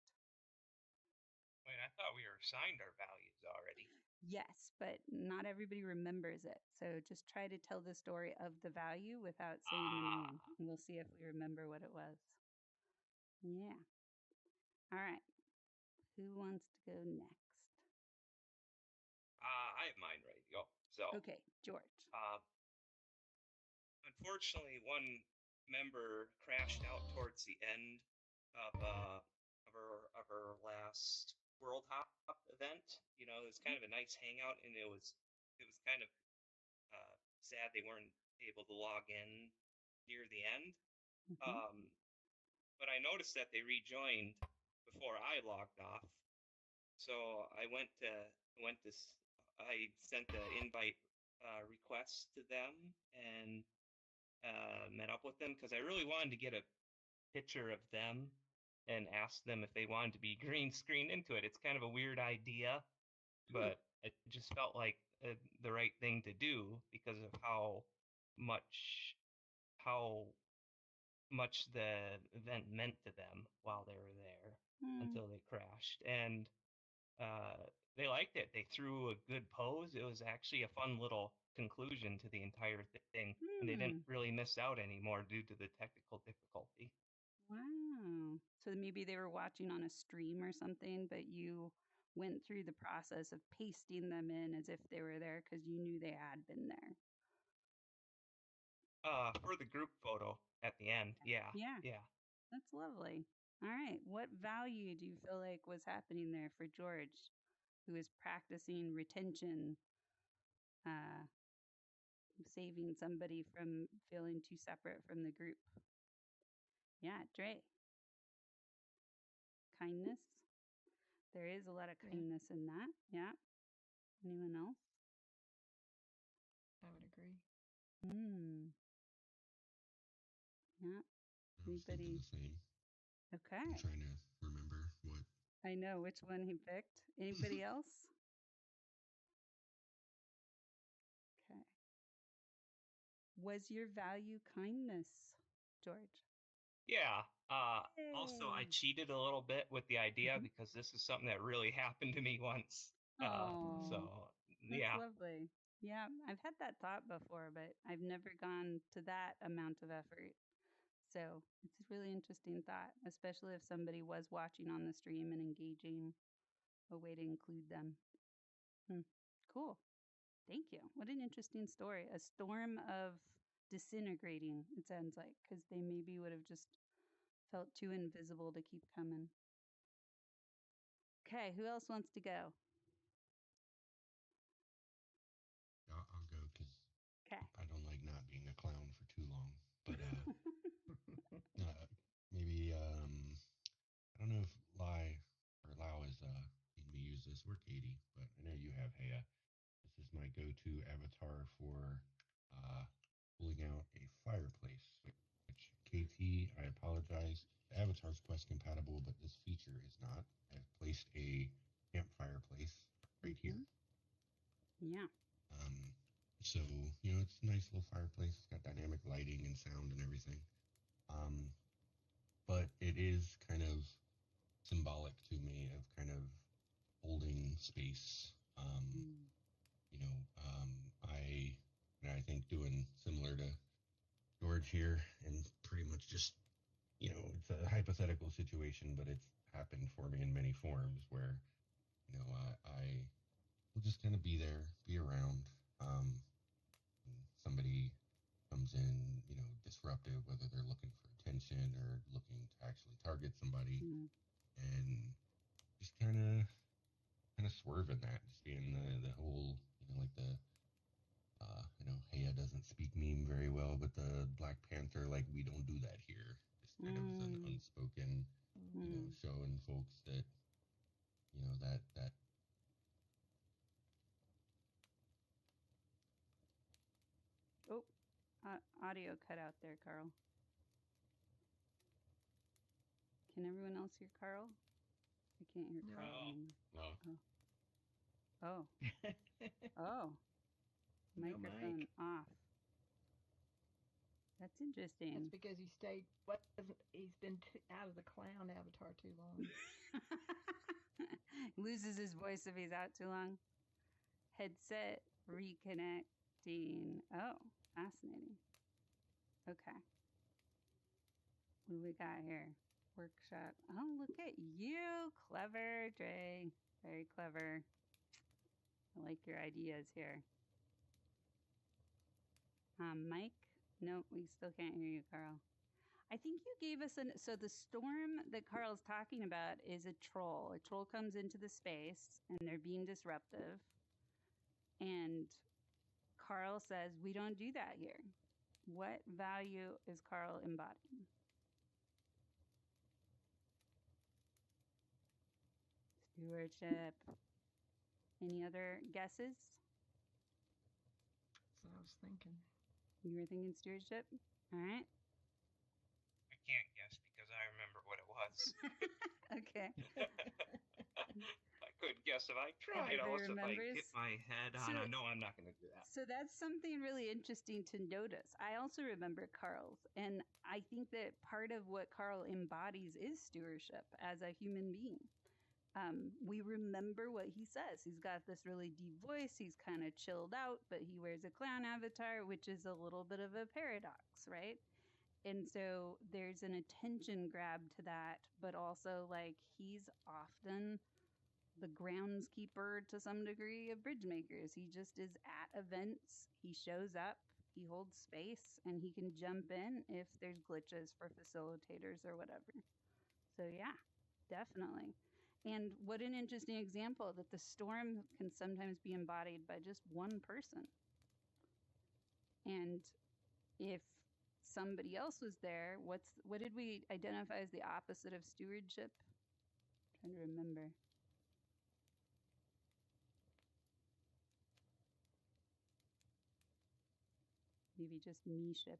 Wait, I thought we were assigned our values already. Yes, but not everybody remembers it. So just try to tell the story of the value without saying the name. And we'll see if we remember what it was. Yeah. All right. Who wants to go next? I have mine ready to go. So, okay, George. Unfortunately, one member crashed out towards the end of our last World Hop event. You know, it was kind of a nice hangout, and it was kind of sad they weren't able to log in near the end. But I noticed that they rejoined before I logged off, so I sent the invite request to them and met up with them because I really wanted to get a picture of them and ask them if they wanted to be green screened into it. It's kind of a weird idea, but it just felt like the right thing to do because of how much the event meant to them while they were there until they crashed. And they liked it. They threw a good pose. It was actually a fun little conclusion to the entire thing. And they didn't really miss out anymore due to the technical difficulty. Wow. So maybe they were watching on a stream or something, but you went through the process of pasting them in as if they were there because you knew they had been there. For the group photo at the end. Yeah. That's lovely. All right. What value do you feel like was happening there for George, who is practicing retention, saving somebody from feeling too separate from the group? Yeah, Dre. Kindness. There is a lot of kindness in that. Yeah. Anyone else? I would agree. Yeah. I was thinking the same. Okay. I'm trying to remember what. I know which one he picked. Anybody else? Okay. Was your value kindness, George? Yeah. Also, I cheated a little bit with the idea because this is something that really happened to me once. So, yeah. That's lovely. Yeah, I've had that thought before, but I've never gone to that amount of effort. So it's a really interesting thought, especially if somebody was watching on the stream and engaging, a way to include them. Cool. Thank you. What an interesting story. A storm of disintegrating, it sounds like, because they maybe would have just felt too invisible to keep coming. Okay, who else wants to go? I'll go because I don't like not being a clown for too long. But maybe I don't know if Lau is letting me use this, or Katie, but I know you have Hea. This is my go-to avatar for pulling out a fireplace. Which KT, I apologize. The avatar's Quest compatible, but this feature is not. I've placed a campfire place right here. Yeah. So, you know, it's a nice little fireplace. It's got dynamic lighting and sound and everything. But it is kind of symbolic to me of kind of holding space. You know, I think doing similar to George here, and pretty much just, you know, it's a hypothetical situation, but it's happened for me in many forms where, you know, I will just kind of be there, be around. Somebody comes in, disruptive, whether they're looking for attention or looking to actually target somebody, and just kind of swerve in that, just being the whole, like the Heya doesn't speak meme very well, but the Black Panther, like, we don't do that here. Just kind of as an unspoken, showing folks that, that. Oh, audio cut out there, Carl. Can everyone else hear Carl? I can't hear Carl anymore. No. Oh. Microphone off. That's interesting. That's because he's been out of the clown avatar too long. Loses his voice if he's out too long. Headset reconnecting. Oh, fascinating. Okay. What do we got here? Workshop. Oh, look at you. Clever, Dre. Very clever. I like your ideas here. Mike? Nope, we still can't hear you, Carl. I think you gave us so the storm that Carl's talking about is a troll. A troll comes into the space and they're being disruptive. And Carl says, we don't do that here. What value is Carl embodying? Stewardship. Any other guesses? That's what I was thinking. You were thinking stewardship? All right. I can't guess because I remember what it was. Okay. I couldn't guess if I tried. Also, if I hit my head on no, I'm not going to do that. So that's something really interesting to notice. I also remember Carl's, and I think that part of what Carl embodies is stewardship as a human being. We remember what he says. He's got this really deep voice. He's kind of chilled out, but he wears a clown avatar, which is a little bit of a paradox, right? And so there's an attention grab to that, but also like he's often the groundskeeper to some degree of BridgeMakers. He just is at events. He shows up, he holds space, and he can jump in if there's glitches for facilitators or whatever. So yeah, definitely. And what an interesting example that the storm can sometimes be embodied by just one person. And if somebody else was there, what did we identify as the opposite of stewardship? I'm trying to remember. Maybe just me-ship.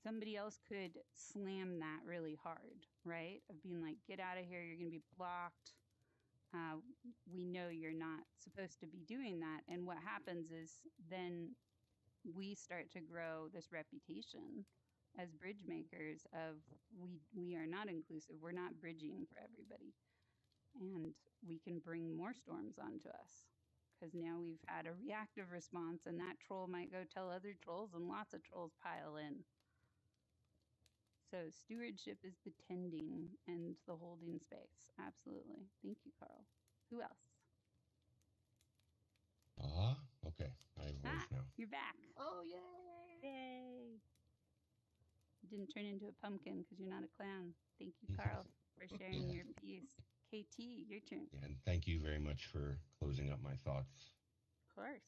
Somebody else could slam that really hard, right? Of being like, get out of here, you're going to be blocked. We know you're not supposed to be doing that. And what happens is then we start to grow this reputation as BridgeMakers of we are not inclusive. We're not bridging for everybody. And we can bring more storms onto us because now we've had a reactive response and that troll might go tell other trolls and lots of trolls pile in. So stewardship is the tending and the holding space. Absolutely. Thank you, Carl. Who else? Okay. I have a voice now. You're back. Oh, yay! Yay. You didn't turn into a pumpkin because you're not a clown. Thank you, Carl, for sharing your piece. KT, your turn. Yeah, and thank you very much for closing up my thoughts. Of course.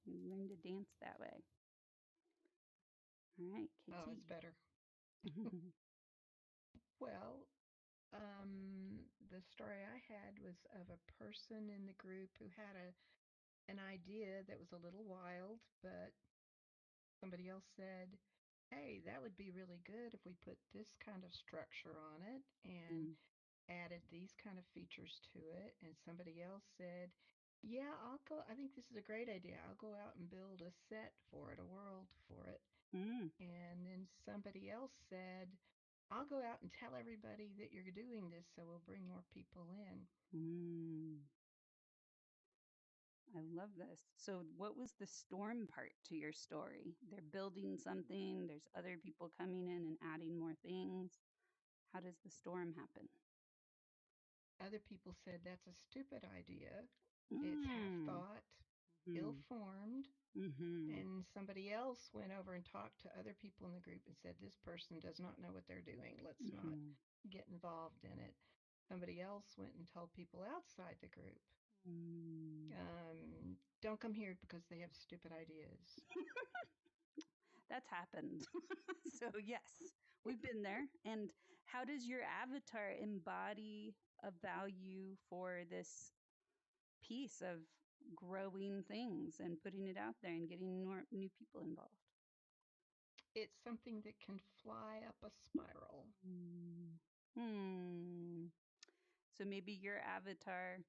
You learn to dance that way. All right, KT. Oh, it's better. Well, the story I had was of a person in the group who had an idea that was a little wild, but somebody else said, hey, that would be really good if we put this kind of structure on it and added these kind of features to it. And somebody else said, yeah, I think this is a great idea. I'll go out and build a set for it, a world for it. And then somebody else said, I'll go out and tell everybody that you're doing this so we'll bring more people in. I love this. So what was the storm part to your story? They're building something. There's other people coming in and adding more things. How does the storm happen? Other people said that's a stupid idea. It's half thought. ill-formed, Mm-hmm. and somebody else went over and talked to other people in the group and said, this person does not know what they're doing. Let's not Mm-hmm. get involved in it. Somebody else went and told people outside the group, don't come here because they have stupid ideas. That's happened. So, yes, we've been there. And how does your avatar embody a value for this piece of growing things and putting it out there and getting new people involved? It's something that can fly up a spiral. So maybe your avatar,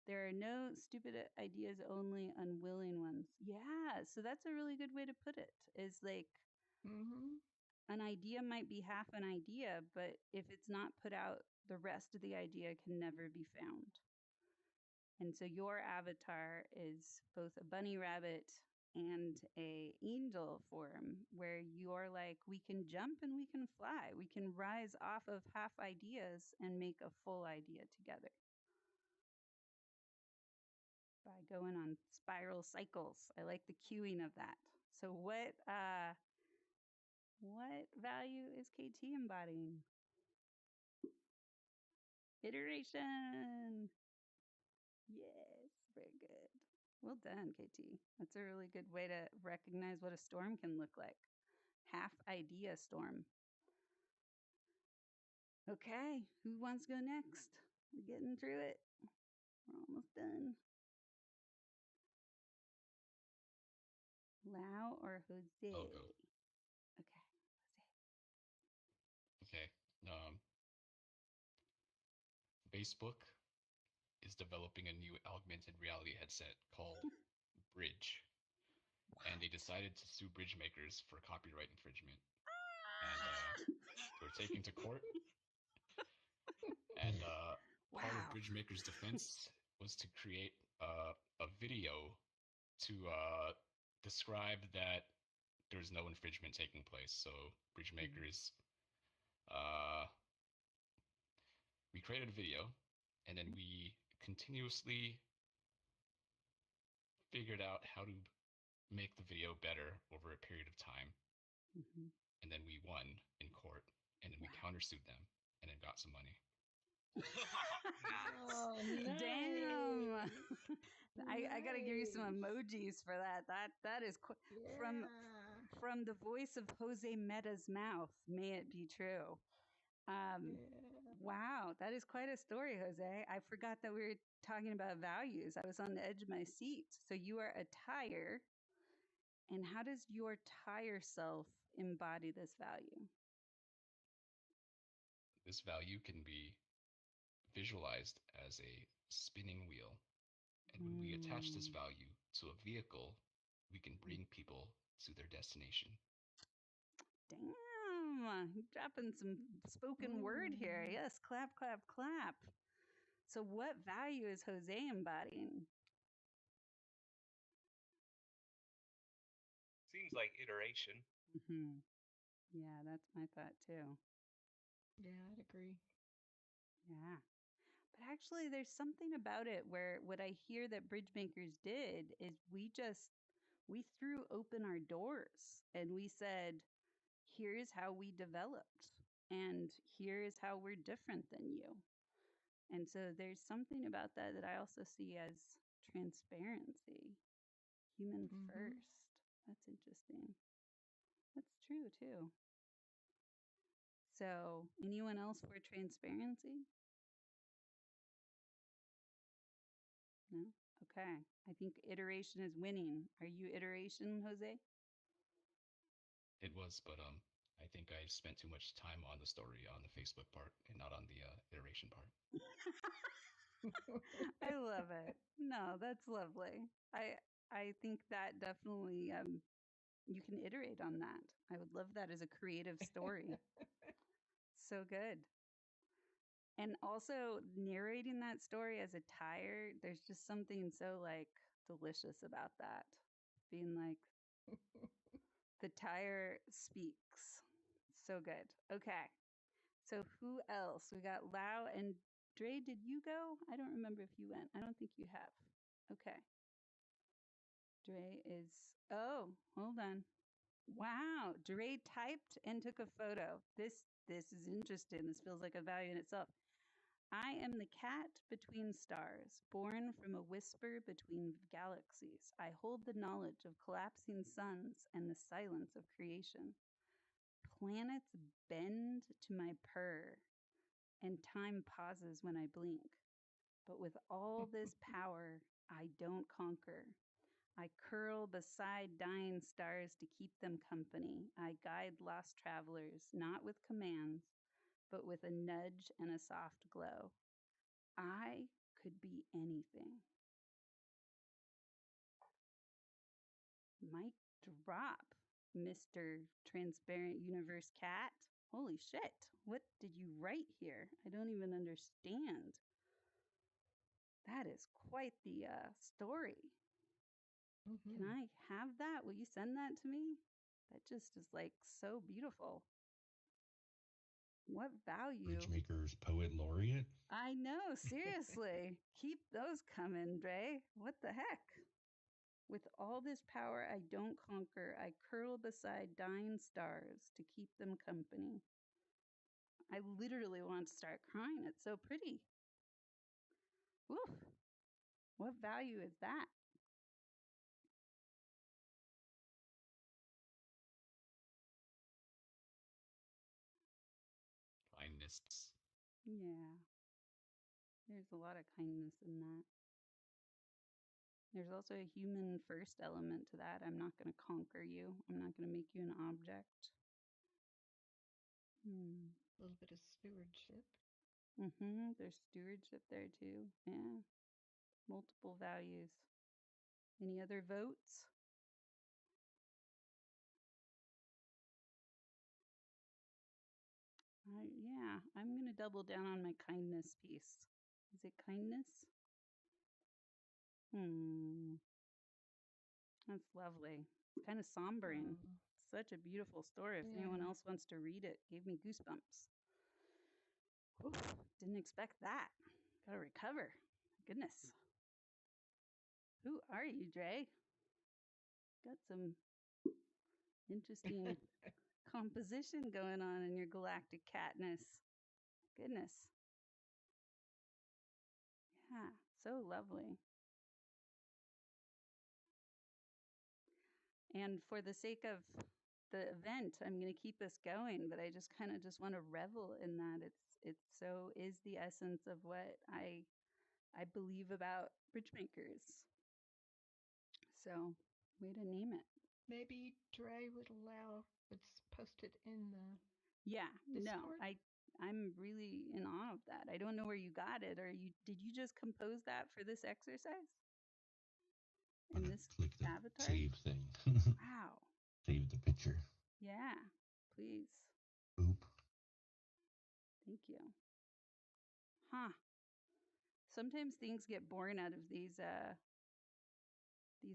there are no stupid ideas, only unwilling ones. Yeah. So that's a really good way to put it, is like, an idea might be half an idea, but if it's not put out, the rest of the idea can never be found. And so your avatar is both a bunny rabbit and a angel form, where you're like, we can jump and we can fly. We can rise off of half ideas and make a full idea together by going on spiral cycles. I like the cueing of that. So what value is KT embodying? Iteration. Yes, very good. Well done, KT. That's a really good way to recognize what a storm can look like. Half idea storm. Okay, who wants to go next? We're getting through it. We're almost done. Lau or Jose? I'll go. Okay, Jose. Okay. Facebook is developing a new augmented reality headset called Bridge. And they decided to sue BridgeMakers for copyright infringement. And they were taken to court. And part of BridgeMakers' defense was to create a video to describe that there's no infringement taking place. So BridgeMakers, we created a video, and then we continuously figured out how to make the video better over a period of time. And then we won in court, and then we countersued them, and then got some money. Oh, nice. Damn. I gotta give you some emojis for that. That is from the voice of Jose Meta's mouth. May it be true. Wow, that is quite a story, Jose. I forgot that we were talking about values. I was on the edge of my seat. So you are a tire. And how does your tire self embody this value? This value can be visualized as a spinning wheel. And when we attach this value to a vehicle, we can bring people to their destination. Damn, you're dropping some spoken word here. Yes, clap, clap, clap. So what value is Jose embodying? Seems like iteration. Yeah, that's my thought too. Yeah, I'd agree. Yeah. But actually, there's something about it where what I hear that BridgeMakers did is we threw open our doors and we said, here's how we developed, and here is how we're different than you. And so there's something about that I also see as transparency, human first. That's interesting. That's true too. So, anyone else for transparency? No? Okay. I think iteration is winning. Are you iteration, Jose? It was, but I think I spent too much time on the story on the Facebook part and not on the iteration part. I love it. No, that's lovely. I think that definitely you can iterate on that. I would love that as a creative story. So good. And also narrating that story as a tire, there's just something so like delicious about that. Being like the tire speaks. So good. Okay. So who else? We got Lau and Dre. Did you go? I don't remember if you went. I don't think you have. Okay. Dre is. Oh, hold on. Wow, Dre typed and took a photo. This is interesting. This feels like a value in itself. I am the cat between stars, born from a whisper between galaxies. I hold the knowledge of collapsing suns and the silence of creation. Planets bend to my purr, and time pauses when I blink. But with all this power, I don't conquer. I curl beside dying stars to keep them company. I guide lost travelers, not with commands, but with a nudge and a soft glow. I could be anything. Mic drop, Mr. Transparent Universe Cat. Holy shit. What did you write here? I don't even understand. That is quite the story. Can I have that? Will you send that to me? That just is like so beautiful. What value? BridgeMakers Poet Laureate. I know, seriously. Keep those coming, Dre. What the heck? With all this power I don't conquer, I curl beside dying stars to keep them company. I literally want to start crying. It's so pretty. Woof. What value is that? Kindness. Yeah. There's a lot of kindness in that. There's also a human first element to that. I'm not going to conquer you. I'm not going to make you an object. A little bit of stewardship. There's stewardship there too. Yeah. Multiple values. Any other votes? Yeah, I'm going to double down on my kindness piece. Is it kindness? That's lovely. It's kind of sombering. Such a beautiful story. If anyone else wants to read it, gave me goosebumps. Oof, didn't expect that. Gotta recover. Goodness. Who are you, Dre? Got some interesting composition going on in your galactic catness. Goodness. Yeah, so lovely. And for the sake of the event, I'm going to keep this going, but I just kind of just want to revel in that. It's so is the essence of what I believe about BridgeMakers. So, way to name it. Maybe Dre would allow it's posted in the Yeah, Discord? no, I'm really in awe of that. I don't know where you got it, or did you just compose that for this exercise? And this Click the avatar? save thing. Wow. Save the picture. Yeah, please. Boop. Thank you. Huh. Sometimes things get born out of these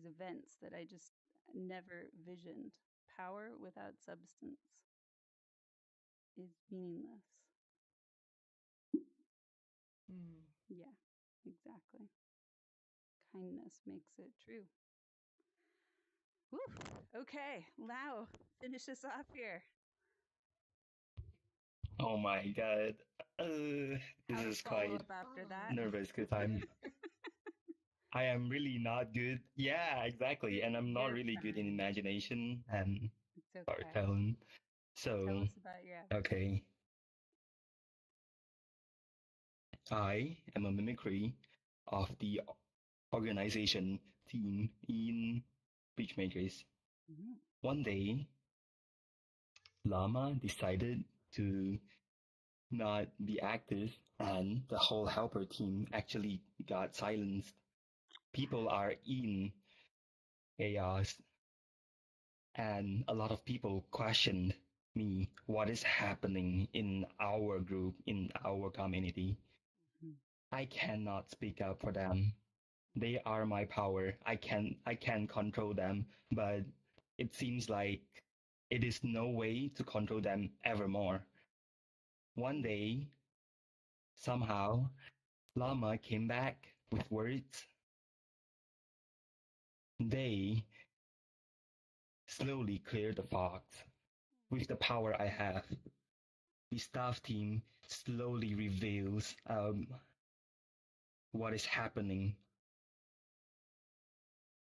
events that I just never visioned. Power without substance is meaningless. Yeah, exactly. Kindness makes it true. Woo. Okay, Lau, finish us off here. Oh my god. This How to is follow quite up after that? nervous because I am really not good. Yeah, exactly. And I'm not You're really good in fine. imagination and It's okay. storytelling. So, Tell us about your avatar. okay. I am a mimicry of the organization team in BridgeMakers. One day, Llama decided to not be active, and the whole helper team actually got silenced. People are in chaos, and a lot of people questioned me what is happening in our group, in our community. I cannot speak up for them. They are my power. I can control them, but it seems like it is no way to control them evermore. One day, somehow, Llama came back with words. they slowly clear the fogs. With the power I have, the staff team slowly reveals what is happening.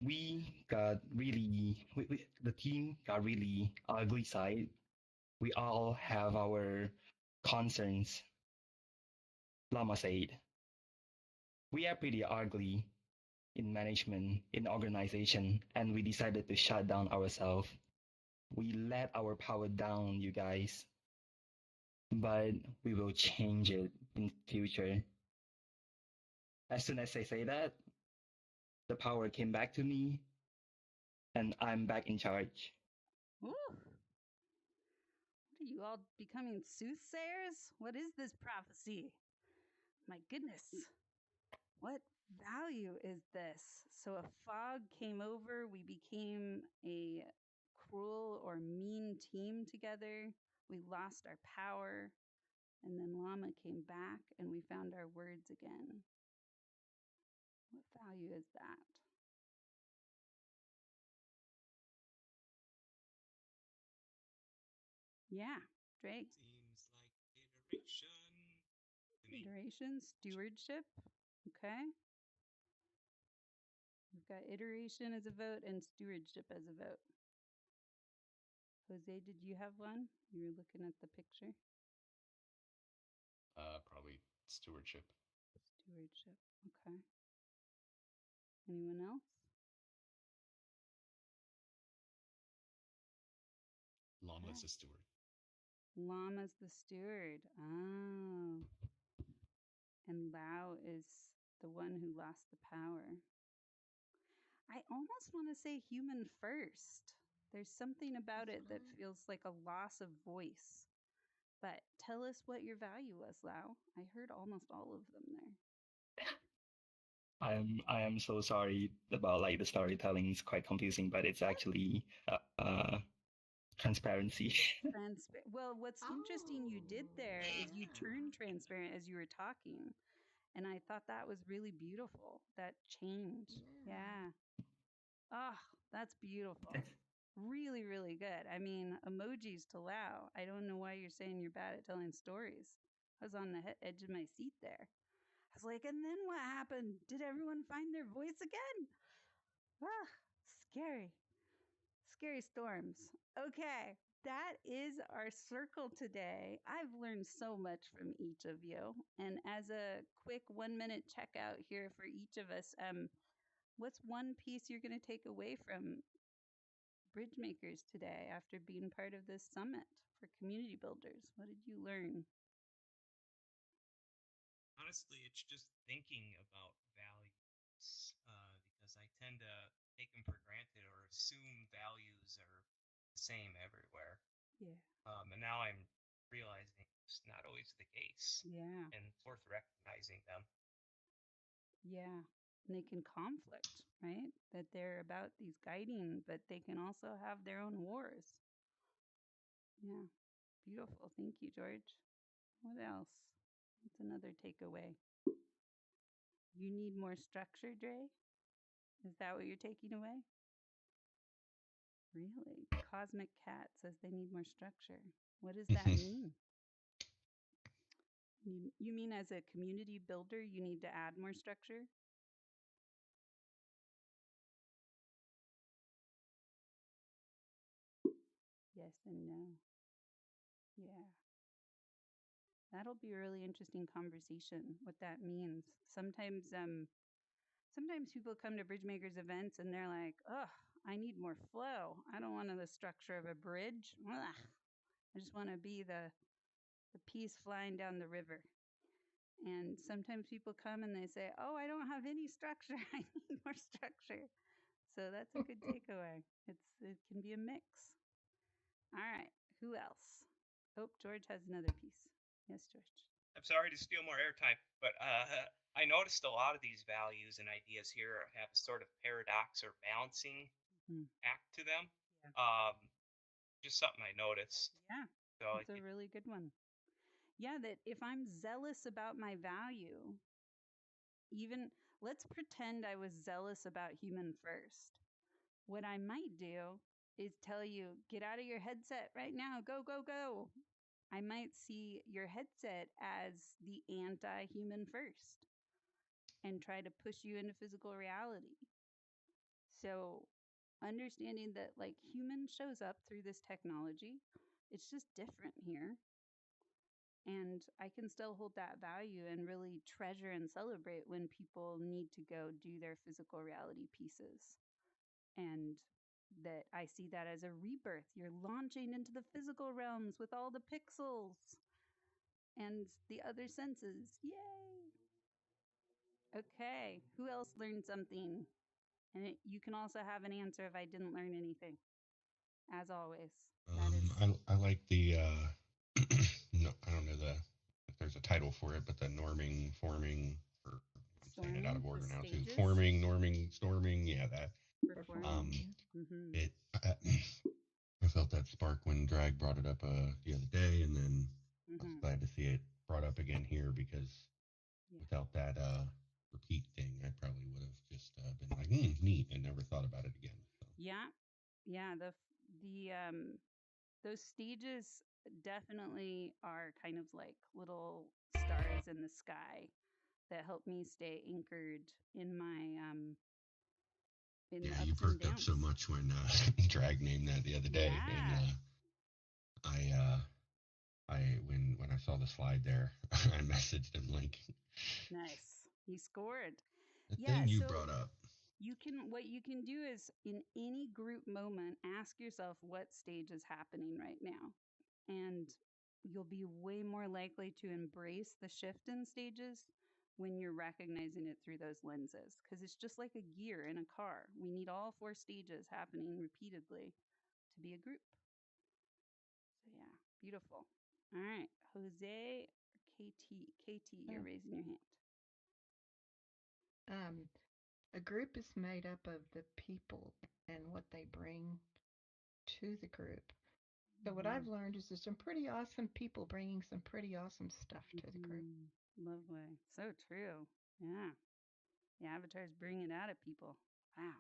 The team got really ugly side. We all have our concerns. Lama said, we are pretty ugly in management, in organization, and we decided to shut down ourselves. We let our power down, you guys. But we will change it in future. As soon as I say that, the power came back to me, and I'm back in charge. Ooh. What are you all becoming soothsayers? What is this prophecy? My goodness. What value is this? So a fog came over, we became a cruel or mean team together. We lost our power, and then Lama came back and we found our words again. What value is that? Yeah, Drake. Seems like iteration to me. Iteration, stewardship. Okay. We've got iteration as a vote and stewardship as a vote. Jose, did you have one? You were looking at the picture. Probably stewardship. Stewardship. Okay. Anyone else? Lama's the steward. Lama's the steward. Oh. And Lao is the one who lost the power. I almost want to say human first. There's something about it that feels like a loss of voice. But tell us what your value was, Lao. I heard almost all of them there. I am so sorry about like the storytelling is quite confusing, but it's actually transparency. Well, what's interesting you did there is you turned transparent as you were talking. And I thought that was really beautiful. That change. Yeah. Oh, that's beautiful. Really, really good. I mean, emojis to Lao. I don't know why you're saying you're bad at telling stories. I was on the edge of my seat there. I was like, and then what happened? Did everyone find their voice again? Ah, scary. Scary storms. Okay, that is our circle today. I've learned so much from each of you. And as a quick 1-minute checkout here for each of us, what's one piece you're going to take away from BridgeMakers today after being part of this summit for community builders? What did you learn? Honestly, it's just thinking about values because I tend to take them for granted or assume values are the same everywhere. Yeah. And now I'm realizing it's not always the case. Yeah. And it's worth recognizing them. Yeah. And they can conflict, right? That they're about these guiding, but they can also have their own wars. Yeah. Beautiful. Thank you, George. What else? What's another takeaway? You need more structure, Dre? Is that what you're taking away? Really? Cosmic Cat says they need more structure. What does that mean? You mean as a community builder, you need to add more structure? Yes and no. Yeah. That'll be a really interesting conversation, what that means. Sometimes people come to BridgeMakers events and they're like, oh, I need more flow. I don't want the structure of a bridge. Ugh. I just want to be the piece flying down the river. And sometimes people come and they say, oh, I don't have any structure. I need more structure. So that's a good takeaway. It can be a mix. All right. Who else? Oh, George has another piece. Yes, George. I'm sorry to steal more airtime, but I noticed a lot of these values and ideas here have a sort of paradox or balancing act to them. Yeah. Just something I noticed. Yeah, so that's a really good one. Yeah, that if I'm zealous about my value, even let's pretend I was zealous about human first. What I might do is tell you, get out of your headset right now. Go, go, go. I might see your headset as the anti human first and try to push you into physical reality. So, understanding that like human shows up through this technology, it's just different here. And I can still hold that value and really treasure and celebrate when people need to go do their physical reality pieces. And that I see that as a rebirth. You're launching into the physical realms with all the pixels and the other senses. Yay! Okay, who else learned something? And you can also have an answer if I didn't learn anything. As always, that is I like the no, I don't know if there's a title for it, but the norming, forming, or I'm saying it out of order now too. stages. Forming, norming, storming, yeah, that. Performing. It I felt that spark when Drag brought it up the other day, and then I was glad to see it brought up again here because without that repeat thing, I probably would have just been like, neat, and never thought about it again. So. Yeah. The those stages definitely are kind of like little stars in the sky that help me stay anchored in my in the Yeah, ups you and perked up downs. so much when Drag named that the other day, and when I saw the slide there, I messaged him like, Nice. He scored. the Yeah, thing you so brought up. what you can do is in any group moment ask yourself what stage is happening right now. And you'll be way more likely to embrace the shift in stages when you're recognizing it through those lenses because it's just like a gear in a car. We need all four stages happening repeatedly to be a group. So yeah, beautiful. All right, Jose or KT? KT, you're raising your hand. A group is made up of the people and what they bring to the group. So what I've learned is there's some pretty awesome people bringing some pretty awesome stuff to the group. Lovely. So true. Yeah. The avatars bring it out of people. Wow.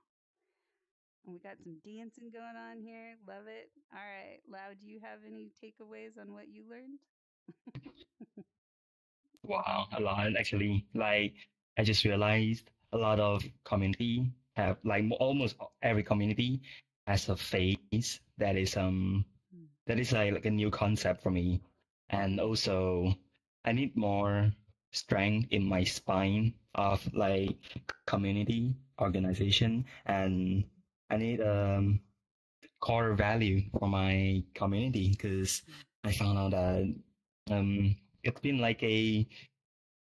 And we got some dancing going on here. Love it. All right. Lau, do you have any takeaways on what you learned? Wow, a lot actually. Like I just realized a lot of community have like almost every community has a phase that is like a new concept for me. And also I need more strength in my spine of like community organization, and I need core value for my community because I found out that it's been like a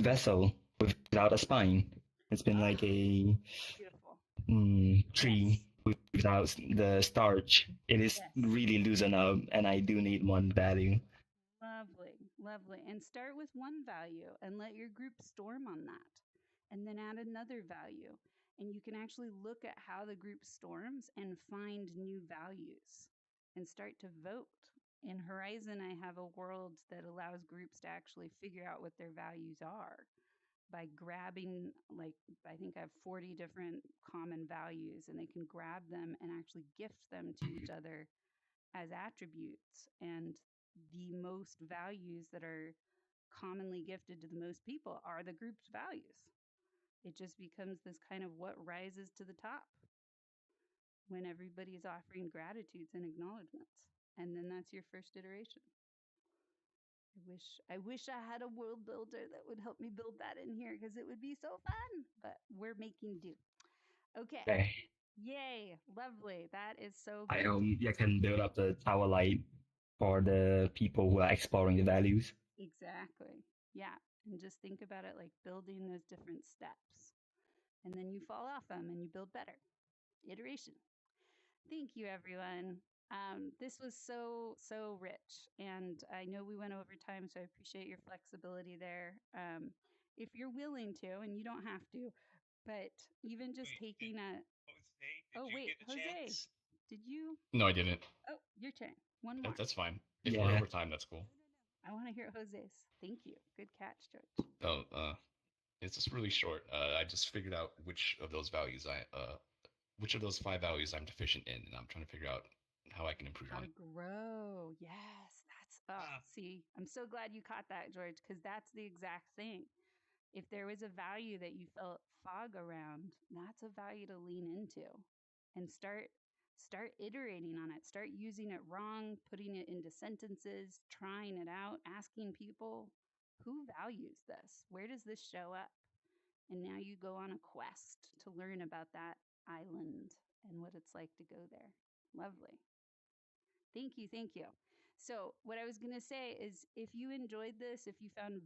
vessel without a spine. It's been like a tree without the starch. It is really loosened up, and I do need one value. Lovely, lovely. And start with one value and let your group storm on that. And then add another value. And you can actually look at how the group storms and find new values and start to vote. In Horizon, I have a world that allows groups to actually figure out what their values are by grabbing, like, I think I have 40 different common values, and they can grab them and actually gift them to each other as attributes. And the most values that are commonly gifted to the most people are the group's values. It just becomes this kind of what rises to the top when everybody's offering gratitudes and acknowledgments. And then that's your first iteration. I wish I had a world builder that would help me build that in here because it would be so fun, but we're making do. Okay. Yay. Lovely. That is so good. I hope you can build up the tower light for the people who are exploring the values. Exactly. Yeah. And just think about it like building those different steps. And then you fall off them and you build better. Iteration. Thank you, everyone. This was so rich, and I know we went over time, so I appreciate your flexibility there. If you're willing to, and you don't have to, but even just taking Jose, did you? No, I didn't. Oh, your turn. One more. That's fine. If we're over time, that's cool. I want to hear Jose's. Thank you. Good catch, George. Oh, it's just really short. I just figured out which of those values which of those 5 values I'm deficient in, and I'm trying to figure out how I can improve How on to it. grow. Yes, see, I'm so glad you caught that, George, because that's the exact thing. If there was a value that you felt fog around, that's a value to lean into and start iterating on it. Start using it wrong, putting it into sentences, trying it out, asking people, who values this? Where does this show up? And now you go on a quest to learn about that island and what it's like to go there. Lovely. Thank you. Thank you. So, what I was going to say is if you enjoyed this, if you found